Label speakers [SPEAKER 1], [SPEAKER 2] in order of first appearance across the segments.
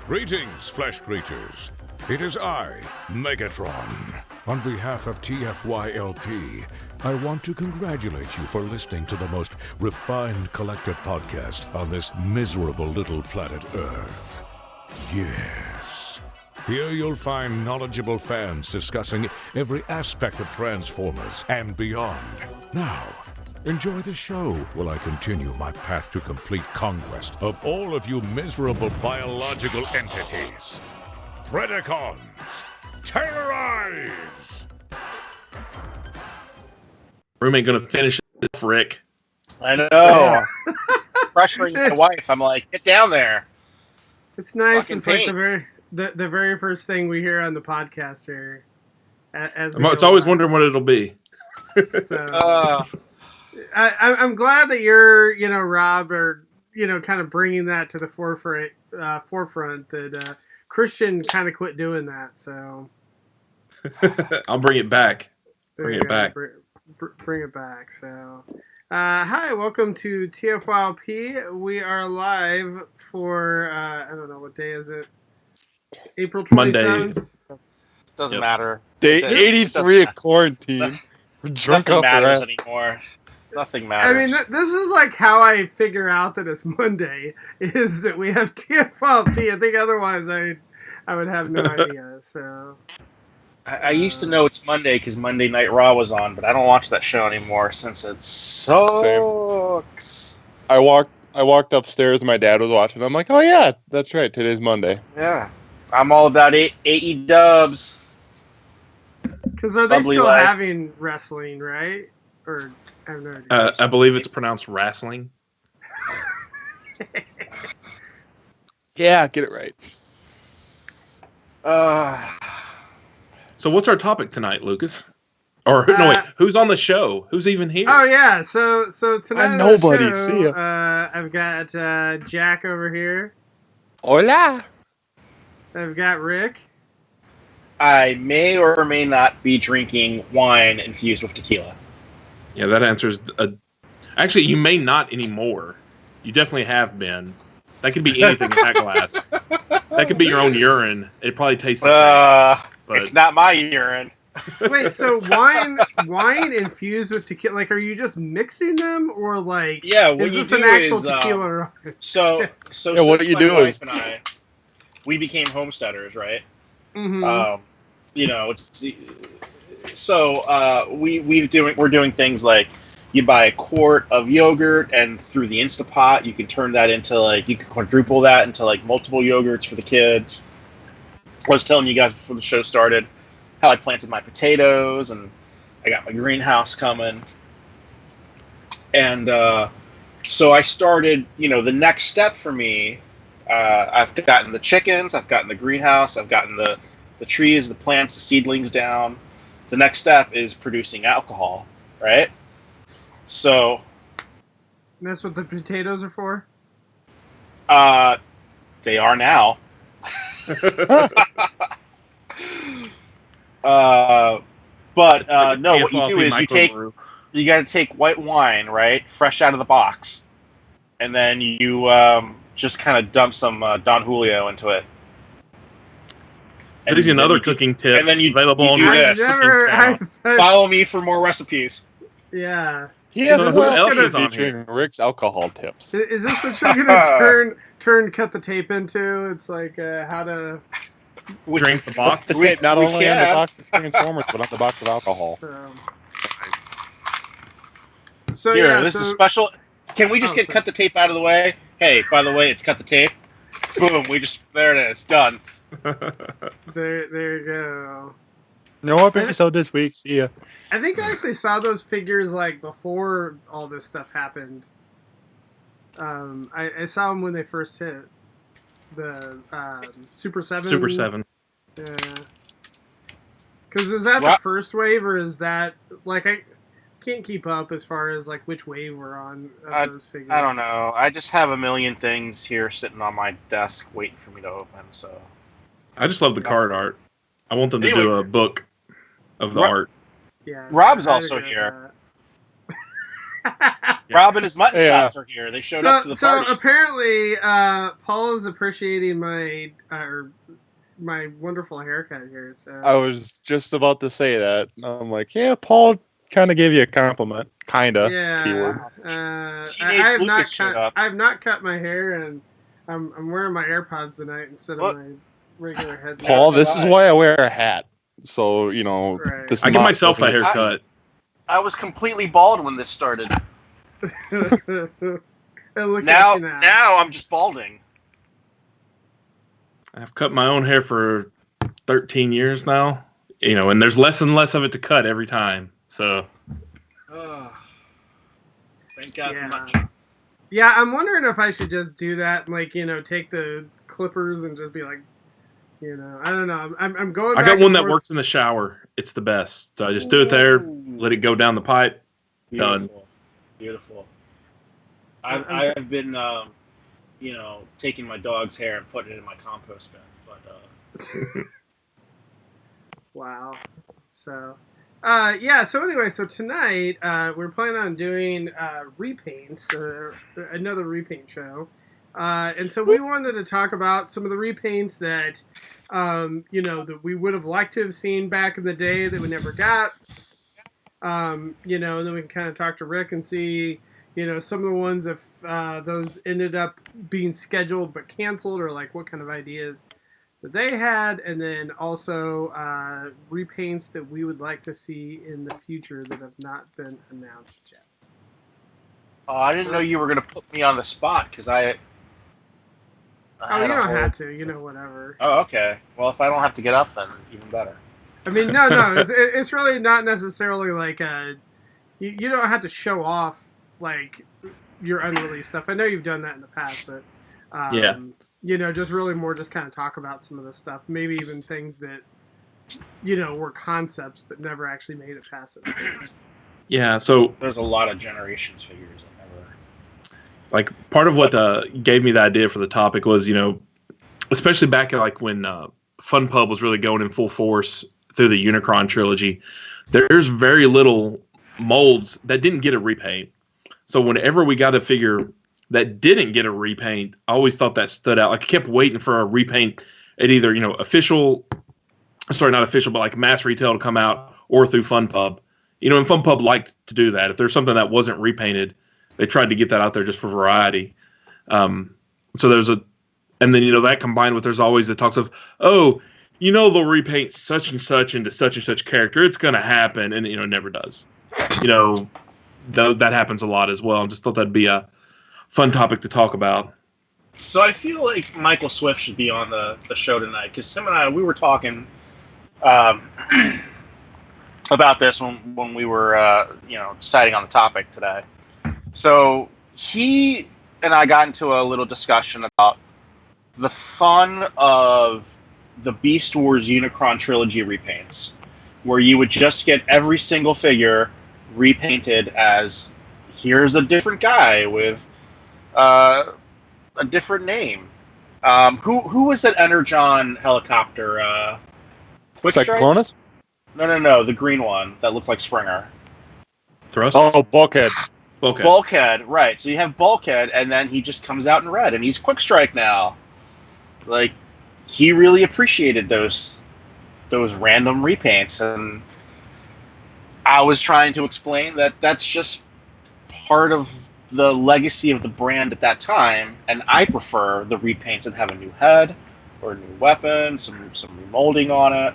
[SPEAKER 1] Greetings, flesh creatures. It is I, Megatron. On behalf of TFYLP, I want to congratulate you for listening to the most refined collected podcast on this miserable little planet Earth. Yes. Here you'll find knowledgeable fans discussing every aspect of Transformers and beyond. Now, enjoy the show while I continue my path to complete conquest of all of you miserable biological entities. Predacons, terrorize!
[SPEAKER 2] Room ain't gonna finish it, Rick.
[SPEAKER 3] I know. Pressuring my wife. I'm like, get down there.
[SPEAKER 4] It's nice.
[SPEAKER 3] Fucking
[SPEAKER 4] It's like
[SPEAKER 3] paint.
[SPEAKER 4] the very first thing we hear on the podcast here. As
[SPEAKER 2] It's always wondering what it'll be.
[SPEAKER 4] So I'm glad that you're, Rob, are kind of bringing that to the forefront. That Christian kind of quit doing that. So
[SPEAKER 2] I'll bring it back.
[SPEAKER 4] there
[SPEAKER 2] Bring
[SPEAKER 4] you
[SPEAKER 2] it
[SPEAKER 4] go.
[SPEAKER 2] back.
[SPEAKER 4] Bring it back. So, hi, welcome to TFYLP. We are live for I don't know, what day is it? April 27th.
[SPEAKER 2] Monday.
[SPEAKER 3] Doesn't
[SPEAKER 2] Yep.
[SPEAKER 3] matter.
[SPEAKER 5] Day
[SPEAKER 3] It
[SPEAKER 5] 83
[SPEAKER 3] doesn't
[SPEAKER 5] of quarantine. We're drunk
[SPEAKER 3] Nothing
[SPEAKER 5] off our
[SPEAKER 3] matters
[SPEAKER 5] ass.
[SPEAKER 3] anymore. Nothing
[SPEAKER 4] I
[SPEAKER 3] matters.
[SPEAKER 4] mean, this is like how I figure out that it's Monday, is that we have TFYLP. I think otherwise I would have no idea. So
[SPEAKER 3] I used to know it's Monday because Monday Night Raw was on, but I don't watch that show anymore since it sucks.
[SPEAKER 5] I walked upstairs and my dad was watching. I'm like, oh yeah, that's right. Today's Monday.
[SPEAKER 3] Yeah. I'm all about AE dubs.
[SPEAKER 4] because are they
[SPEAKER 3] Lovely
[SPEAKER 4] still
[SPEAKER 3] life.
[SPEAKER 4] having wrestling, right? Or I have no idea.
[SPEAKER 2] I believe it's pronounced wrestling.
[SPEAKER 5] Yeah, get it right.
[SPEAKER 2] So what's our topic tonight, Lucas? Or no, wait, who's on the show? Who's even here?
[SPEAKER 4] Oh yeah, so tonight on the
[SPEAKER 5] nobody.
[SPEAKER 4] show,
[SPEAKER 5] See ya.
[SPEAKER 4] I've got Jack over here.
[SPEAKER 5] Hola.
[SPEAKER 4] I've got Rick.
[SPEAKER 3] I may or may not be drinking wine infused with tequila.
[SPEAKER 2] Yeah, that answers. Actually, you may not anymore. You definitely have been. That could be anything in that glass. That could be your own urine. It probably tastes the same. But
[SPEAKER 3] It's not my urine.
[SPEAKER 4] Wait, so wine infused with tequila? Like, are you just mixing them, or like,
[SPEAKER 3] Yeah, what
[SPEAKER 4] is
[SPEAKER 3] you
[SPEAKER 4] this
[SPEAKER 3] do
[SPEAKER 4] an actual
[SPEAKER 3] is
[SPEAKER 4] tequila?
[SPEAKER 3] so
[SPEAKER 5] Yeah, what
[SPEAKER 3] since
[SPEAKER 5] you
[SPEAKER 3] my
[SPEAKER 5] do
[SPEAKER 3] wife
[SPEAKER 5] is-
[SPEAKER 3] and I, we became homesteaders, right?
[SPEAKER 4] Mm-hmm.
[SPEAKER 3] We're doing things like you buy a quart of yogurt, and through the Instapot, you can turn that into you can quadruple that into multiple yogurts for the kids. I was telling you guys before the show started how I planted my potatoes, and I got my greenhouse coming, and so I started. The next step for me. I've gotten the chickens, I've gotten the greenhouse, I've gotten the trees, the plants, the seedlings down. The next step is producing alcohol, right? So,
[SPEAKER 4] And that's what the potatoes are for.
[SPEAKER 3] they are now. No, what you do is you got to take white wine, right, fresh out of the box, and then you just kind of dump some Don Julio into it.
[SPEAKER 2] These and other
[SPEAKER 3] then you
[SPEAKER 2] cooking tips
[SPEAKER 3] and then you-
[SPEAKER 2] available
[SPEAKER 3] you
[SPEAKER 2] on
[SPEAKER 3] do
[SPEAKER 2] my
[SPEAKER 3] this.
[SPEAKER 2] cooking channel.
[SPEAKER 3] Follow me for more recipes.
[SPEAKER 4] Yeah.
[SPEAKER 5] Yeah,
[SPEAKER 2] So
[SPEAKER 4] Is
[SPEAKER 2] who
[SPEAKER 4] this
[SPEAKER 2] else
[SPEAKER 4] gonna-
[SPEAKER 2] is on
[SPEAKER 5] featuring Rick's alcohol tips.
[SPEAKER 4] Is this what you're gonna cut the tape into? It's like how to.
[SPEAKER 2] Drink the box.
[SPEAKER 5] The tape not
[SPEAKER 3] we
[SPEAKER 5] only on the
[SPEAKER 3] can.
[SPEAKER 5] box of Transformers, but on the box of alcohol.
[SPEAKER 4] So
[SPEAKER 3] Here,
[SPEAKER 4] yeah,
[SPEAKER 3] this is special. Can we just
[SPEAKER 4] Oh,
[SPEAKER 3] get
[SPEAKER 4] sorry.
[SPEAKER 3] cut the tape out of the way? Hey, by the way, it's cut the tape. Boom, there it is, done.
[SPEAKER 4] there you go.
[SPEAKER 5] No episode this week. See ya.
[SPEAKER 4] I think I actually saw those figures before all this stuff happened. I saw them when they first hit the Super 7.
[SPEAKER 2] Super 7.
[SPEAKER 4] Yeah. Because is that the first wave, or is that I can't keep up as far as which wave we're on of those figures?
[SPEAKER 3] I don't know. I just have a million things here sitting on my desk waiting for me to open. So
[SPEAKER 2] I just love the card art. I want them to
[SPEAKER 3] Anyway.
[SPEAKER 2] do a book of the art.
[SPEAKER 4] Yeah.
[SPEAKER 3] Rob's
[SPEAKER 4] I'd
[SPEAKER 3] also
[SPEAKER 4] agree with
[SPEAKER 3] here.
[SPEAKER 4] that.
[SPEAKER 3] Rob and his mutton
[SPEAKER 5] Yeah.
[SPEAKER 3] chops are here. They showed up to the party.
[SPEAKER 4] So apparently, Paul is appreciating my wonderful haircut here. So
[SPEAKER 5] I was just about to say that. I'm like, yeah, Paul kind of gave you a compliment, kinda.
[SPEAKER 4] yeah,
[SPEAKER 5] Keyword.
[SPEAKER 4] I have not cut my hair, and I'm wearing my AirPods tonight instead of my regular headset.
[SPEAKER 5] Paul, this is why I wear a hat. So
[SPEAKER 4] Right.
[SPEAKER 5] this
[SPEAKER 2] I give
[SPEAKER 5] mop
[SPEAKER 2] myself a
[SPEAKER 5] doesn't-
[SPEAKER 2] haircut.
[SPEAKER 3] I was completely bald when this started.
[SPEAKER 4] And look
[SPEAKER 3] Now
[SPEAKER 4] at you now.
[SPEAKER 3] I'm just balding.
[SPEAKER 2] I've cut my own hair for 13 years now, and there's less and less of it to cut every time. So,
[SPEAKER 3] Thank God
[SPEAKER 4] Yeah.
[SPEAKER 3] for mutton chops.
[SPEAKER 4] Yeah, I'm wondering if I should just do that, and take the clippers and just be like, I don't know. I'm going.
[SPEAKER 2] I
[SPEAKER 4] back
[SPEAKER 2] got
[SPEAKER 4] and
[SPEAKER 2] one that
[SPEAKER 4] forth.
[SPEAKER 2] works in the shower. It's the best. So I just do it there,
[SPEAKER 3] Ooh.
[SPEAKER 2] let it go down the pipe.
[SPEAKER 3] Beautiful. Beautiful. I've been, taking my dog's hair and putting it in my compost bin. But
[SPEAKER 4] Wow. So, So anyway, so tonight we're planning on doing repaints, another repaint show, and so we wanted to talk about some of the repaints that, that we would have liked to have seen back in the day that we never got. And then we can kind of talk to Rick and see, some of the ones if those ended up being scheduled but canceled, or like what kind of ideas that they had, and then also repaints that we would like to see in the future that have not been announced yet.
[SPEAKER 3] oh, I didn't know you were going to put me on the spot because I
[SPEAKER 4] Oh, you don't have to, whatever.
[SPEAKER 3] Oh, okay. Well, if I don't have to get up, then even better.
[SPEAKER 4] I mean, no, it's really not necessarily like you don't have to show off like your unreleased stuff. I know you've done that in the past, but
[SPEAKER 2] Yeah.
[SPEAKER 4] Just really more just kind of talk about some of the stuff, maybe even things that were concepts but never actually made it past it.
[SPEAKER 2] Yeah. So,
[SPEAKER 3] There's a lot of Generations figures that never.
[SPEAKER 2] like, part of what gave me the idea for the topic was, especially back at like when Fun Pub was really going in full force through the Unicron trilogy, there's very little molds that didn't get a repaint. So whenever we got a figure that didn't get a repaint, I always thought that stood out. Like I kept waiting for a repaint at either, not official, but like mass retail to come out or through Fun Pub. And Fun Pub liked to do that. If there's something that wasn't repainted, they tried to get that out there just for variety. So there's and then, that combined with there's always the talks of, they'll repaint such and such into such and such character. It's going to happen. And, it never does. That happens a lot as well. I just thought that'd be a fun topic to talk about.
[SPEAKER 3] So I feel like Michael Swift should be on the show tonight because Tim and I, we were talking about this when we were, deciding on the topic today. So he and I got into a little discussion about the fun of the Beast Wars Unicron trilogy repaints, where you would just get every single figure repainted as here's a different guy with a different name. Who was that Energon helicopter? Quickstrike?
[SPEAKER 5] Cyclonus?
[SPEAKER 3] No, the green one that looked like Springer.
[SPEAKER 2] Thrust?
[SPEAKER 5] Oh, Bulkhead.
[SPEAKER 2] Okay.
[SPEAKER 3] Bulkhead, right. So you have Bulkhead, and then he just comes out in red, and he's Quickstrike now. Like, he really appreciated those random repaints, and I was trying to explain that that's just part of the legacy of the brand at that time, and I prefer the repaints that have a new head or a new weapon, some remolding on it.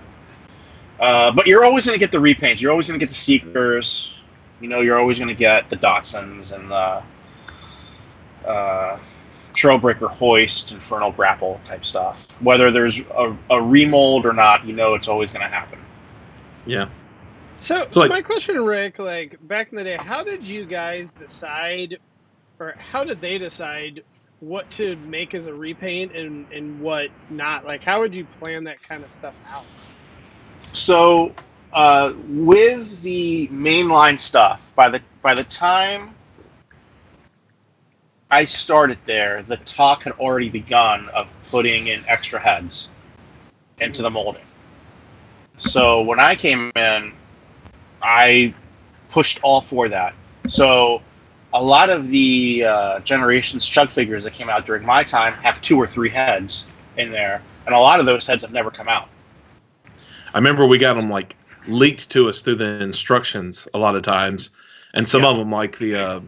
[SPEAKER 3] But you're always going to get the repaints. You're always going to get the Seekers. You're always going to get the Datsuns and the Trailbreaker Hoist, Infernal Grapple type stuff. Whether there's a remold or not, it's always going to happen.
[SPEAKER 2] Yeah.
[SPEAKER 6] So my question, Rick, like back in the day, how did you guys decide, or how did they decide what to make as a repaint and what not? Like, how would you plan that kind of stuff out?
[SPEAKER 3] So, with the mainline stuff, by the time I started there, the talk had already begun of putting in extra heads into the molding. So when I came in, I pushed all for that. So a lot of the Generations Chug figures that came out during my time have 2 or 3 heads in there, and a lot of those heads have never come out.
[SPEAKER 2] I remember we got them like leaked to us through the instructions a lot of times, and some of them like the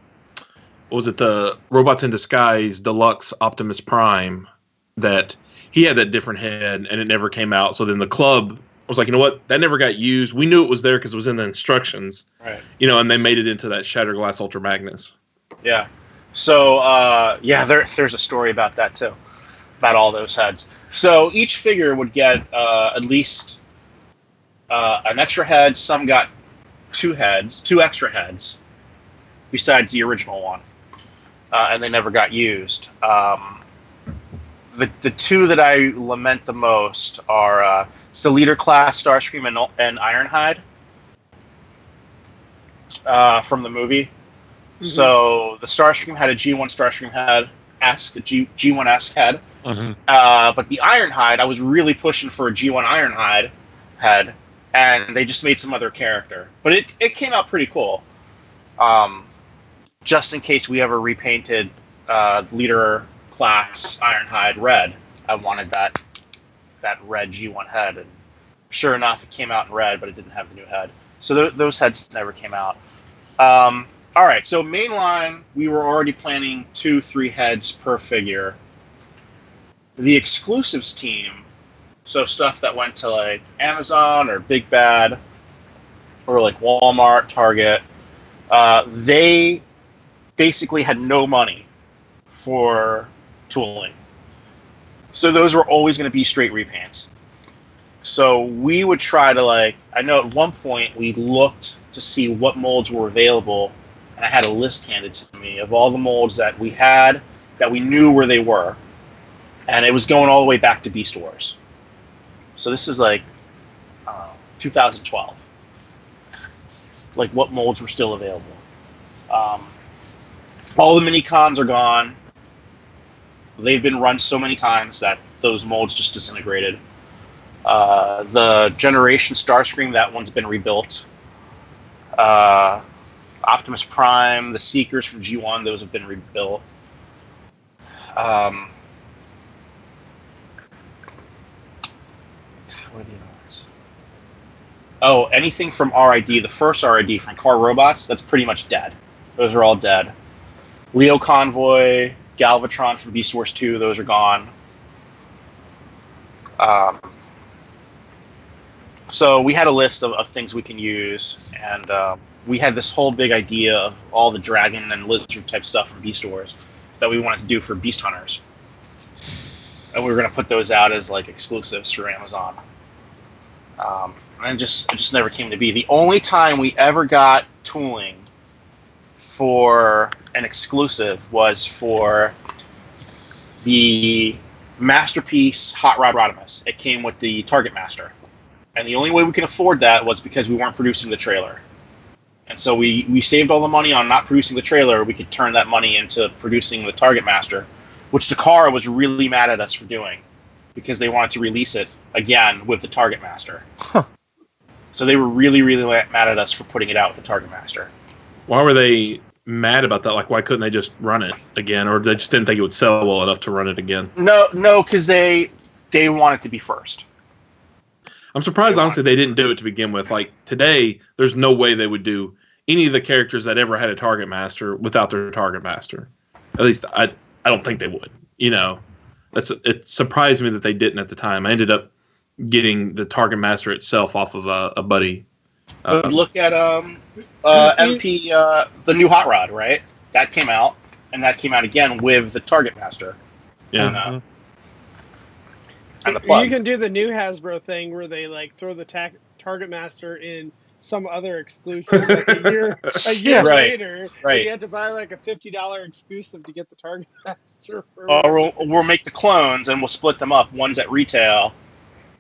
[SPEAKER 2] what was it, the Robots in Disguise Deluxe Optimus Prime, that he had that different head and it never came out. So then the club was like, you know what, that never got used. We knew it was there because it was in the instructions,
[SPEAKER 3] right?
[SPEAKER 2] You know, and they made it into that Shatterglass Ultra Magnus.
[SPEAKER 3] Yeah. So there's a story about that too, about all those heads. So each figure would get at least an extra head. Some got 2 extra heads, besides the original one, and they never got used. The 2 that I lament the most are Leader class Starscream and Ironhide from the movie. Mm-hmm. So the Starscream had a G1 Starscream head, G1-esque head.
[SPEAKER 5] Mm-hmm.
[SPEAKER 3] But the Ironhide, I was really pushing for a G1 Ironhide head, and they just made some other character. But it came out pretty cool. Just in case we ever repainted Leader class Ironhide red, I wanted that red G1 head, and sure enough, it came out in red, but it didn't have the new head. So those heads never came out. All right, so mainline, we were already planning 2-3 heads per figure. The exclusives team, so stuff that went to like Amazon or Big Bad or like Walmart, Target, they basically had no money for tooling. So those were always going to be straight repaints. So we would try to I know at one point we looked to see what molds were available, and I had a list handed to me of all the molds that we had, that we knew where they were. And it was going all the way back to Beast Wars. So this is 2012. What molds were still available. All the mini-cons are gone. They've been run so many times that those molds just disintegrated. The Generation Starscream, that one's been rebuilt. Optimus Prime, the Seekers from G1, those have been rebuilt. What are the other ones? Oh, anything from RID, the first RID from Car Robots, that's pretty much dead. Those are all dead. Leo Convoy, Galvatron from Beast Wars 2, those are gone. So we had a list of things we can use, and we had this whole big idea of all the dragon and lizard type stuff from Beast Wars that we wanted to do for Beast Hunters. And we were going to put those out as exclusives for Amazon. And it just never came to be. The only time we ever got tooling for an exclusive was for the Masterpiece Hot Rod Rodimus. It came with the Target Master. And the only way we could afford that was because we weren't producing the trailer. And so we saved all the money on not producing the trailer. We could turn that money into producing the Target Master, which Takara was really mad at us for doing because they wanted to release it again with the Target Master.
[SPEAKER 5] Huh.
[SPEAKER 3] So they were really, really mad at us for putting it out with the Target Master.
[SPEAKER 2] Why were they mad about that? Why couldn't they just run it again? Or they just didn't think it would sell well enough to run it again?
[SPEAKER 3] No, because they wanted to be first.
[SPEAKER 2] I'm surprised, honestly, they didn't do it to begin with. Today, there's no way they would do any of the characters that ever had a Target Master without their Target Master. At least, I don't think they would. It surprised me that they didn't at the time. I ended up getting the Target Master itself off of a buddy.
[SPEAKER 3] Look at MP, the new Hot Rod, right? That came out, and that came out again with the Target Master.
[SPEAKER 2] Yeah.
[SPEAKER 3] And the plug.
[SPEAKER 6] You can do the new Hasbro thing where they throw the Target Master in some other exclusive a year
[SPEAKER 3] right,
[SPEAKER 6] later.
[SPEAKER 3] Right.
[SPEAKER 6] You have to buy a $50 exclusive to get the Target Master.
[SPEAKER 3] Or we'll make the clones and we'll split them up. One's at retail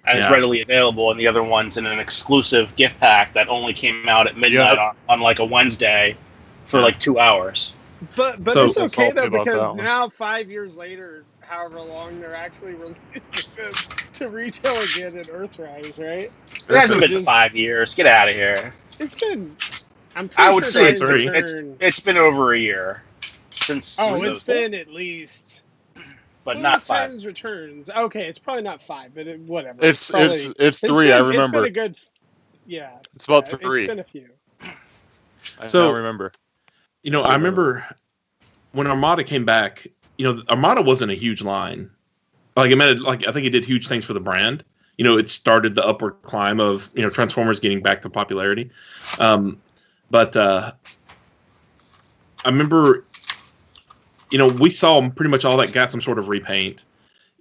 [SPEAKER 3] and it's readily available, and the other one's in an exclusive gift pack that only came out at midnight on a Wednesday for 2 hours.
[SPEAKER 6] But
[SPEAKER 2] So,
[SPEAKER 6] it's okay though,
[SPEAKER 5] about
[SPEAKER 6] because
[SPEAKER 5] that one.
[SPEAKER 6] now 5 years later, however long, they're actually releasing them to retail again in Earthrise, right?
[SPEAKER 3] It hasn't been 5 years. Get out of here.
[SPEAKER 6] It's been, I'm pretty
[SPEAKER 3] I would
[SPEAKER 6] sure
[SPEAKER 3] say
[SPEAKER 6] Titans Return.
[SPEAKER 3] it's been over a year since.
[SPEAKER 6] It's been at least.
[SPEAKER 3] But not 5.
[SPEAKER 6] Titans Returns. Okay, it's probably not 5, but whatever.
[SPEAKER 5] It's
[SPEAKER 6] probably,
[SPEAKER 5] 3. I remember.
[SPEAKER 6] It's been a good. Yeah.
[SPEAKER 5] It's about 3.
[SPEAKER 6] It's been a few.
[SPEAKER 5] I don't remember.
[SPEAKER 2] I remember when Armada came back. Armada wasn't a huge line. I think it did huge things for the brand. It started the upward climb of Transformers getting back to popularity. But I remember. We saw pretty much all that got some sort of repaint.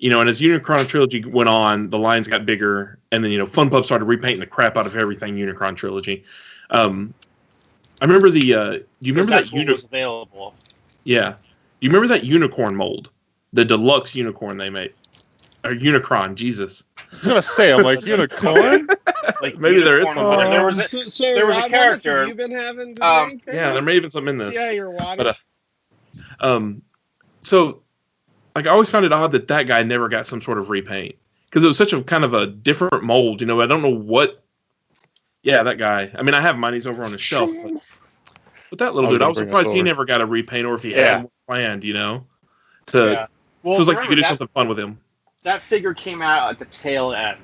[SPEAKER 2] And as Unicron Trilogy went on, the lines got bigger, and then Fun Pub started repainting the crap out of everything Unicron Trilogy. I remember do you remember that
[SPEAKER 3] was available?
[SPEAKER 2] Yeah, you remember that unicorn mold, the deluxe unicorn they made, or Unicron? Jesus,
[SPEAKER 5] I was gonna say, I'm like unicorn.
[SPEAKER 2] Like maybe there is something.
[SPEAKER 3] There was a character.
[SPEAKER 6] You've been having to drink?
[SPEAKER 2] Yeah, there may have been some in this.
[SPEAKER 6] Yeah, your water.
[SPEAKER 2] But, so I always found it odd that guy never got some sort of repaint, because it was such a kind of a different mold. I don't know what. Yeah, that guy. I mean, I have mine. He's over on the shelf. But that little dude, I was surprised he never got a repaint, or if he had one planned. So it was like you could do something fun with him.
[SPEAKER 3] That figure came out at the tail end.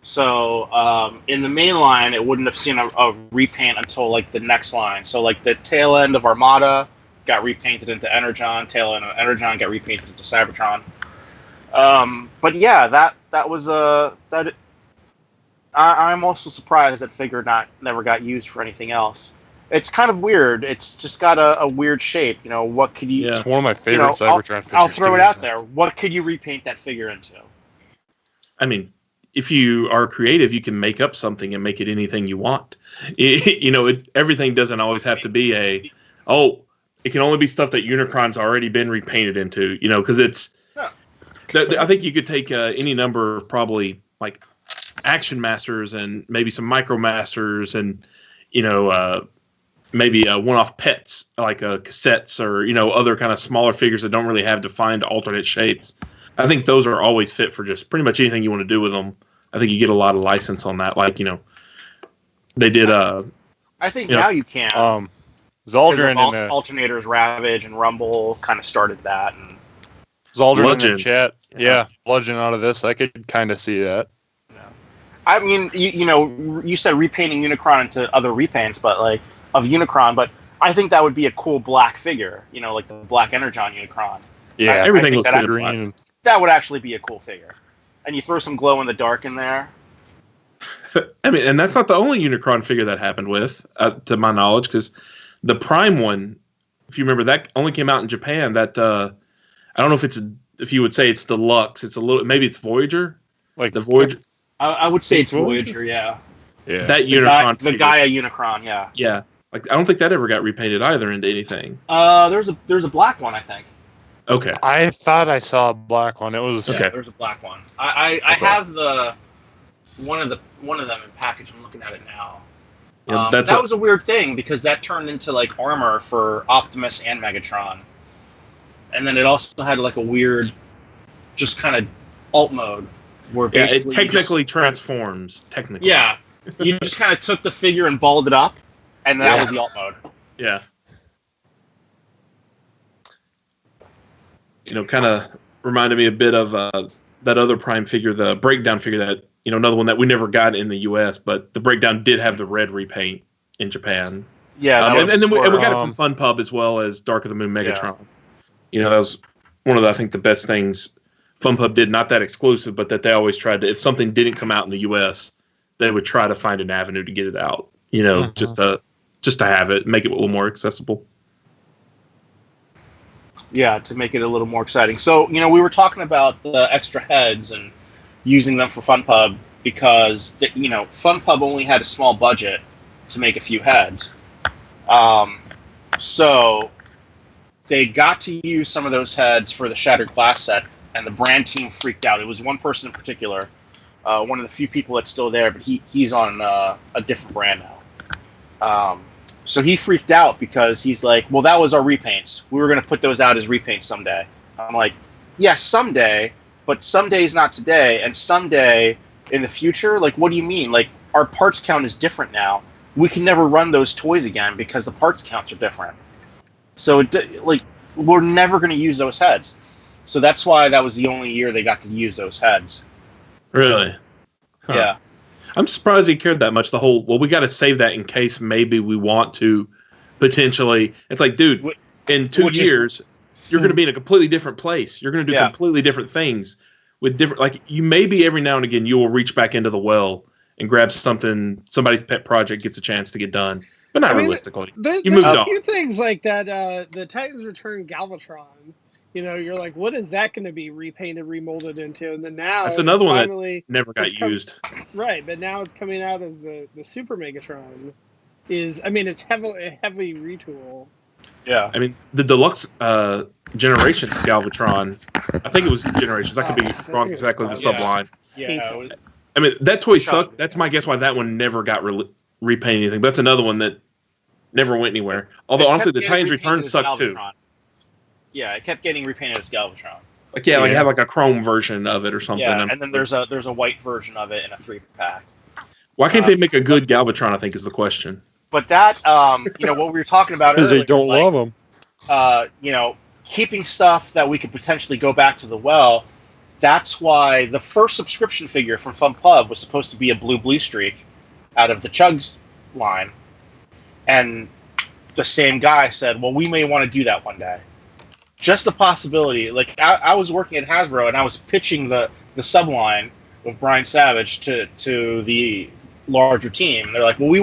[SPEAKER 3] So in the main line, it wouldn't have seen a repaint until like the next line. So like the tail end of Armada got repainted into Energon, tail end of Energon got repainted into Cybertron. But yeah, that was that. I'm also surprised that figure never got used for anything else. It's kind of weird. It's just got a weird shape. What could you?
[SPEAKER 5] It's one of my favorite Cybertron figures.
[SPEAKER 3] I'll throw it out there. What could you repaint that figure into?
[SPEAKER 2] I mean, if you are creative, you can make up something and make it anything you want. Everything doesn't always have to be it can only be stuff that Unicron's already been repainted into, because it's. I think you could take any number of probably like Action Masters and maybe some Micro Masters and, maybe one-off pets like cassettes or, other kind of smaller figures that don't really have defined alternate shapes. I think those are always fit for just pretty much anything you want to do with them. I think you get a lot of license on that. Like, they did.
[SPEAKER 3] I think now you can.
[SPEAKER 5] Zaldrin and
[SPEAKER 3] Alternators, Ravage, and Rumble kind of started that. And
[SPEAKER 5] Zaldrin in the chat. Yeah, Bludgeon out of this. I could kind of see that.
[SPEAKER 3] Yeah. I mean, you said repainting Unicron into other repaints, but of Unicron, but I think that would be a cool black figure. Like the Black Energon Unicron.
[SPEAKER 5] Yeah,
[SPEAKER 2] everything looks good.
[SPEAKER 5] Green.
[SPEAKER 3] That would actually be a coll figure. And you throw some glow in the dark in there.
[SPEAKER 2] I mean, and that's not the only Unicron figure that happened with, to my knowledge, because the Prime one, if you remember, that only came out in Japan. That I don't know if you would say it's deluxe. It's a little, maybe it's Voyager, like the Voyager.
[SPEAKER 3] I would say it's Voyager, yeah.
[SPEAKER 2] Yeah. That Unicron,
[SPEAKER 3] the Gaia Unicron, yeah.
[SPEAKER 2] Yeah, like I don't think that ever got repainted either into anything.
[SPEAKER 3] There's a black one, I think.
[SPEAKER 2] Okay.
[SPEAKER 5] I thought I saw a black one. It was
[SPEAKER 3] okay. There's a black one. I have one of them in package. I'm looking at it now. Yeah, that was a weird thing because that turned into like armor for Optimus and Megatron, and then it also had like a weird, just kind of alt mode where basically
[SPEAKER 2] it technically transforms. Technically,
[SPEAKER 3] yeah, you just kind of took the figure and balled it up, and that was the alt mode.
[SPEAKER 2] Yeah. Kind of reminded me a bit of that other Prime figure, the Breakdown figure that, another one that we never got in the U.S., but the Breakdown did have the red repaint in Japan.
[SPEAKER 3] Yeah,
[SPEAKER 2] and then we got it from Fun Pub as well as Dark of the Moon Megatron. Yeah. That was one of the, I think, the best things Fun Pub did, not that exclusive, but that they always tried to, if something didn't come out in the U.S., they would try to find an avenue to get it out, just to have it, make it a little more accessible.
[SPEAKER 3] Yeah, to make it a little more exciting. So, we were talking about the extra heads and using them for Fun Pub because, Fun Pub only had a small budget to make a few heads. So they got to use some of those heads for the Shattered Glass set, and the brand team freaked out. It was one person in particular, one of the few people that's still there, but he's on a different brand now. So he freaked out because he's like, well, that was our repaints. We were going to put those out as repaints someday. I'm like, yeah, someday, but someday's not today. And someday in the future, like, what do you mean? Like, our parts count is different now. we can never run those toys again because the parts counts are different. So we're never going to use those heads. So that's why that was the only year they got to use those heads.
[SPEAKER 2] Really? Huh.
[SPEAKER 3] Yeah.
[SPEAKER 2] I'm surprised he cared that much. The whole, well, we got to save that in case maybe we want to potentially. It's like, dude, in 2 years, you're going to be in a completely different place. You're going to do completely different things with different, like, you maybe every now and again you will reach back into the well and grab something, somebody's pet project gets a chance to get done, but not realistically.
[SPEAKER 6] There's a few things like that. The Titans Return Galvatron. You know, you're like, what is that going to be repainted, remolded into? And then now
[SPEAKER 2] that's another one that never got used.
[SPEAKER 6] Right, but now it's coming out as the Super Megatron. It's heavily retool.
[SPEAKER 3] Yeah.
[SPEAKER 2] I mean, the deluxe Generations Galvatron, I think it was Generations. I could be wrong exactly the subline.
[SPEAKER 3] Yeah.
[SPEAKER 2] I mean, that toy sucked. That's my guess why that one never got repainted anything. But that's another one that never went anywhere. Although, honestly, the Titans Return sucked too.
[SPEAKER 3] Yeah, it kept getting repainted as Galvatron.
[SPEAKER 2] Like, it had like a chrome version of it or something.
[SPEAKER 3] Yeah, and then there's a white version of it in a 3-pack.
[SPEAKER 2] Why can't they make a good Galvatron, I think, is the question.
[SPEAKER 3] But that, what we were talking about earlier.
[SPEAKER 5] Because they don't love them.
[SPEAKER 3] Keeping stuff that we could potentially go back to the well, that's why the first subscription figure from Fun Pub was supposed to be a blue streak out of the Chugs line. And the same guy said, well, we may want to do that one day. Just a possibility. Like, I was working at Hasbro, and I was pitching the subline with Brian Savage to the larger team. They're like, well, we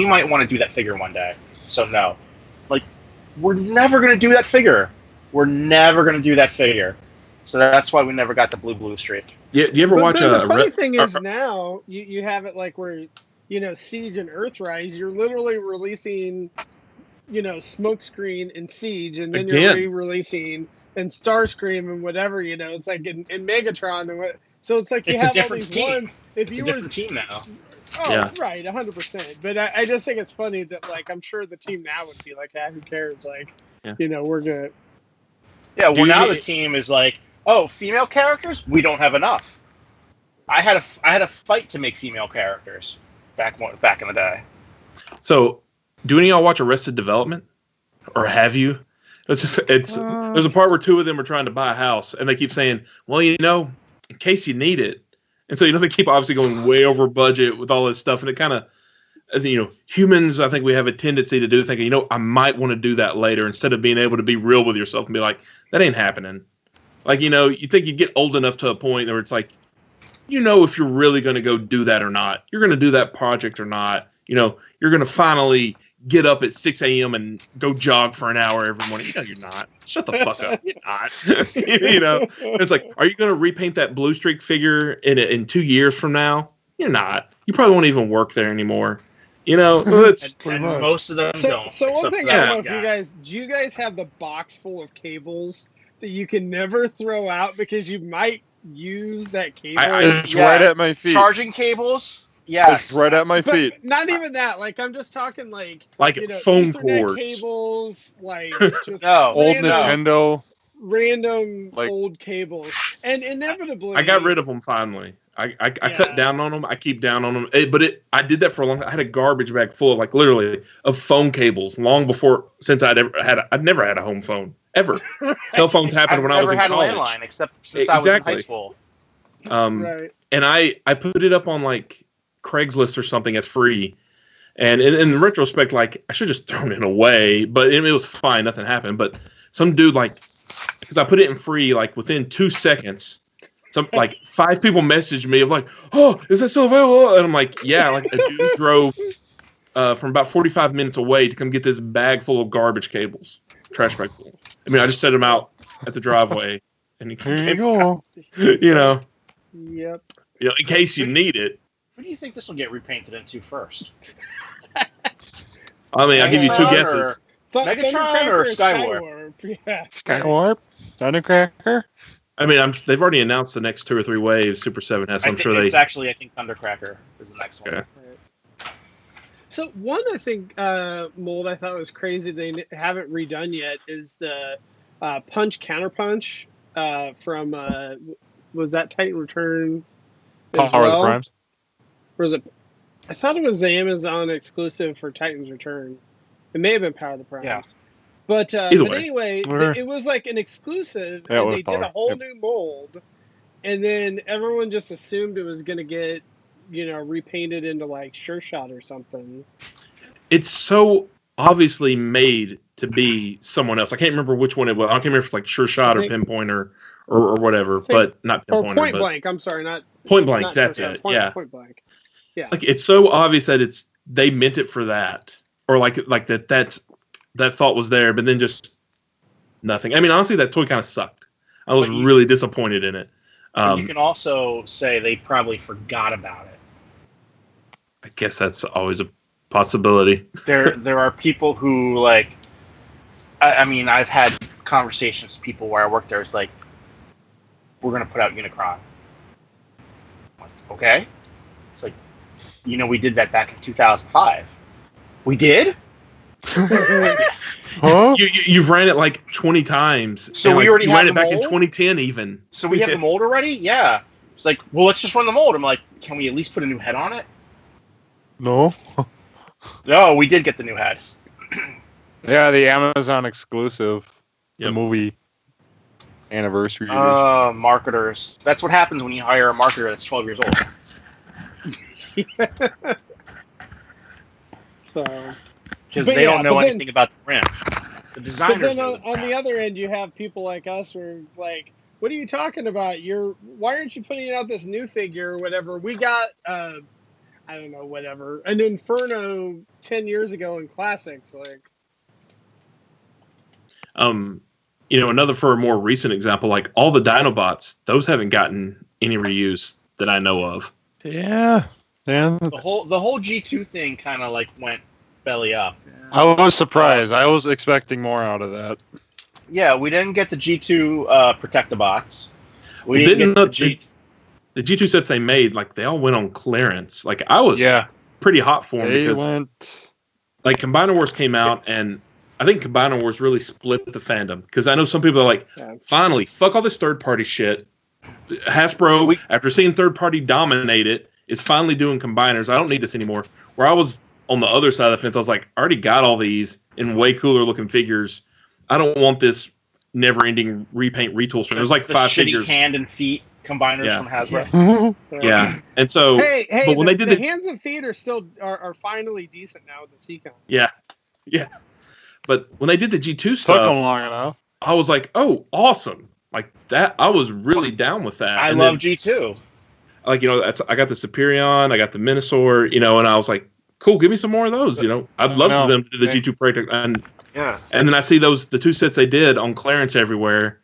[SPEAKER 3] might want to do that figure one day. So no. Like, we're never going to do that figure. We're never going to do that figure. So that's why we never got the blue streak.
[SPEAKER 2] Yeah, do you ever watch
[SPEAKER 6] the funny thing is now you have it like where, Siege and Earthrise, you're literally releasing, Smokescreen and Siege, and then you're re-releasing and Starscream and whatever, it's like in Megatron and what. So it's like you have all these ones.
[SPEAKER 3] It's a different team now.
[SPEAKER 6] Oh, yeah. Right, 100%. But I just think it's funny that, like, I'm sure the team now would be like, who cares? Like, we're good.
[SPEAKER 3] Yeah, well, now the team is like, oh, female characters? We don't have enough. I had a fight to make female characters back in the day.
[SPEAKER 2] So, do any of y'all watch Arrested Development? Or have you? There's a part where 2 of them are trying to buy a house, and they keep saying, well, in case you need it. And so, they keep obviously going way over budget with all this stuff. And it kind of, humans, I think we have a tendency to do thinking, I might want to do that later instead of being able to be real with yourself and be like, that ain't happening. Like, you think you get old enough to a point where it's like, if you're really going to go do that or not. You're going to do that project or not. You're going to finally get up at 6 a.m. and go jog for an hour every morning. You're not. Shut the fuck up. You're not. It's like, are you going to repaint that blue streak figure in 2 years from now? You're not. You probably won't even work there anymore. It's
[SPEAKER 3] and most of them don't.
[SPEAKER 6] So one thing I don't know if do you guys have the box full of cables that you can never throw out because you might use that cable?
[SPEAKER 5] It's right at my feet.
[SPEAKER 3] Charging cables? Yes.
[SPEAKER 5] It's right at my feet.
[SPEAKER 6] But not even that. Like, I'm just talking like
[SPEAKER 2] phone cords.
[SPEAKER 6] Cables, like just
[SPEAKER 5] old Nintendo.
[SPEAKER 6] Random old cables. And inevitably
[SPEAKER 2] I got rid of them finally. I cut down on them. I keep down on them. I did that for a long time. I had a garbage bag full of literally of phone cables long before I'd never had a home phone ever. Cell phones happened when I was in college.
[SPEAKER 3] I've never had a landline except since I was in high school.
[SPEAKER 6] Right.
[SPEAKER 2] And I put it up on Craigslist or something as free. And in retrospect, I should just thrown it away, but it was fine. Nothing happened. But some dude because I put it in free, within 2 seconds, some 5 people messaged me of oh, is that still available? And I'm like, yeah, a dude drove from about 45 minutes away to come get this bag full of garbage cables, trash bag full. I mean, I just set them out at the driveway, and he came out.
[SPEAKER 6] Yep.
[SPEAKER 2] In case you need it.
[SPEAKER 3] Who do you think this will get repainted into first?
[SPEAKER 2] I mean, I'll give you 2 guesses.
[SPEAKER 3] Megatron or Skywarp?
[SPEAKER 6] Yeah.
[SPEAKER 5] Skywarp? Thundercracker?
[SPEAKER 2] I mean, they've already announced the next 2 or 3 waves. Super 7 has, so I'm sure
[SPEAKER 3] I think Thundercracker is the next one.
[SPEAKER 2] Okay.
[SPEAKER 6] So one, I think, mold I thought was crazy they haven't redone yet is the Punch Counterpunch from, was that Titan Return as
[SPEAKER 5] Power
[SPEAKER 6] well?
[SPEAKER 5] of the Primes?
[SPEAKER 6] Or was it? I thought it was the Amazon exclusive for Titan's Return. It may have been Power of the Primes.
[SPEAKER 3] Yeah.
[SPEAKER 6] But
[SPEAKER 2] Either way.
[SPEAKER 6] anyway, it was like an exclusive,
[SPEAKER 5] Yeah, it
[SPEAKER 6] and
[SPEAKER 5] was
[SPEAKER 6] they did a
[SPEAKER 5] Power.
[SPEAKER 6] whole
[SPEAKER 5] Yep.
[SPEAKER 6] new mold, and then everyone just assumed it was going to get, repainted into like Sure Shot or something.
[SPEAKER 2] It's so obviously made to be someone else. I can't remember which one it was. I can't remember if it's like Sure Shot or Pinpoint or whatever, but not
[SPEAKER 6] Or
[SPEAKER 2] Pinpoint.
[SPEAKER 6] Point Blank. I'm sorry, not
[SPEAKER 2] Point Blank.
[SPEAKER 6] not
[SPEAKER 2] That's
[SPEAKER 6] Sure Shot,
[SPEAKER 2] it.
[SPEAKER 6] Point Blank. Yeah.
[SPEAKER 2] Like it's so obvious that they meant it for that, or like that thought was there, but then just nothing. I mean, honestly, that toy kind of sucked. I was really disappointed in it.
[SPEAKER 3] You can also say they probably forgot about it.
[SPEAKER 2] I guess that's always a possibility.
[SPEAKER 3] There are people who like. I mean, I've had conversations with people where I work there. It's like, we're going to put out Unicron. I'm like, okay. It's like, we did that back in 2005. We did?
[SPEAKER 5] Huh?
[SPEAKER 2] You've ran it like 20 times.
[SPEAKER 3] So we already
[SPEAKER 2] ran
[SPEAKER 3] have
[SPEAKER 2] it
[SPEAKER 3] the
[SPEAKER 2] back in
[SPEAKER 3] mold?
[SPEAKER 2] 2010 even.
[SPEAKER 3] So we have the mold already? Yeah. It's like, well, let's just run the mold. I'm like, can we at least put a new head on it?
[SPEAKER 5] No.
[SPEAKER 3] No, we did get the new head.
[SPEAKER 5] Yeah, the Amazon exclusive,
[SPEAKER 2] Yep.
[SPEAKER 5] the movie anniversary.
[SPEAKER 3] Marketers. That's what happens when you hire a marketer that's 12 years old.
[SPEAKER 6] So.
[SPEAKER 3] Because
[SPEAKER 6] But
[SPEAKER 3] they
[SPEAKER 6] yeah,
[SPEAKER 3] don't know
[SPEAKER 6] but then-
[SPEAKER 3] anything about the brand. The designers
[SPEAKER 6] But then
[SPEAKER 3] know
[SPEAKER 6] on the other end, you have people like us who are like, what are you talking about? Why aren't you putting out this new figure or whatever? We got, I don't know, whatever, an Inferno 10 years ago in Classics. Like,
[SPEAKER 2] Another for a more recent example, like all the Dinobots, those haven't gotten any reuse that I know of.
[SPEAKER 5] Yeah.
[SPEAKER 3] The whole G2 thing kind of like went belly up.
[SPEAKER 5] I was surprised. I was expecting more out of that.
[SPEAKER 3] Yeah, we didn't get the G2 Protectobots. We
[SPEAKER 2] Well,
[SPEAKER 3] didn't get
[SPEAKER 2] the G2 sets they made, like they all went on clearance. Like I was pretty hot for them because like Combiner Wars came out, and I think Combiner Wars really split the fandom because I know some people are like, finally, fuck all this third party shit. Hasbro, after seeing third party dominate it, is finally doing combiners. I don't need this anymore. Where I was on the other side of the fence, I was like, I already got all these in way cooler looking figures. I don't want this never ending repaint retools. There's like
[SPEAKER 3] the
[SPEAKER 2] 5
[SPEAKER 3] shitty
[SPEAKER 2] figures.
[SPEAKER 3] hand and feet combiners from Hasbro.
[SPEAKER 2] Yeah. And so,
[SPEAKER 6] hey,
[SPEAKER 2] but when they did
[SPEAKER 6] the hands and feet are finally decent now with the Seacon.
[SPEAKER 2] Yeah. But when they did the G2
[SPEAKER 5] Took
[SPEAKER 2] stuff,
[SPEAKER 5] them long enough.
[SPEAKER 2] I was like, oh, awesome. Like that, I was really down with that.
[SPEAKER 3] I love G2.
[SPEAKER 2] Like, I got the Superion, I got the Minosaur, and I was like, cool, give me some more of those, I'd love for them to do the G2 project. And then I see the 2 sets they did on clearance everywhere.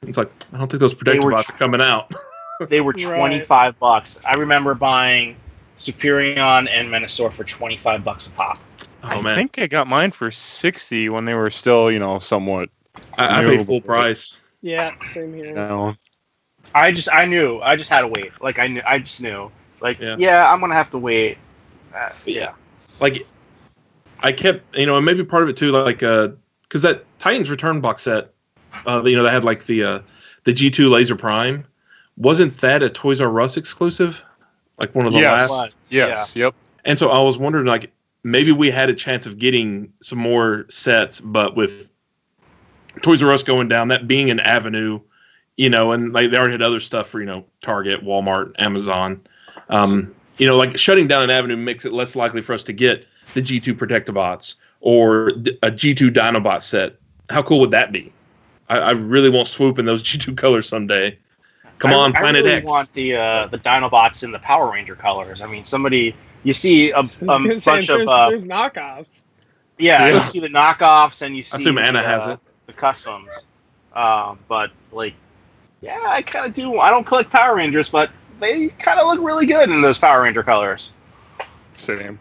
[SPEAKER 2] It's like, I don't think those protector bots are coming out.
[SPEAKER 3] They were $25. I remember buying Superion and Minosaur for $25 a pop.
[SPEAKER 2] Oh, man.
[SPEAKER 5] I think I got mine for $60 when they were still, somewhat.
[SPEAKER 2] I paid full price.
[SPEAKER 6] Yeah, same here.
[SPEAKER 3] I just had to wait. Like I just knew. Like, yeah, I'm gonna have to wait. Yeah.
[SPEAKER 2] Like, I kept, and maybe part of it too, like, because that Titans Return box set, they had like the G2 Laser Prime. Wasn't that a Toys R Us exclusive? Like one of the last.
[SPEAKER 5] Yes. Yeah. Yep.
[SPEAKER 2] And so I was wondering, like, maybe we had a chance of getting some more sets, but with Toys R Us going down, that being an avenue, and like they already had other stuff for, Target, Walmart, Amazon. Like shutting down an avenue makes it less likely for us to get the G2 Protectobots or a G2 Dinobot set. How cool would that be? I really want Swoop in those G2 colors someday. Come on, Planet
[SPEAKER 3] I really
[SPEAKER 2] X.
[SPEAKER 3] want the Dinobots in the Power Ranger colors. I mean, you see a bunch of
[SPEAKER 6] there's knockoffs.
[SPEAKER 3] Yeah, you see the knockoffs and you see
[SPEAKER 2] I assume Anna has it.
[SPEAKER 3] The customs. But like, yeah, I kind of do. I don't collect Power Rangers, but they kind of look really good in those Power Ranger colors.
[SPEAKER 5] Same.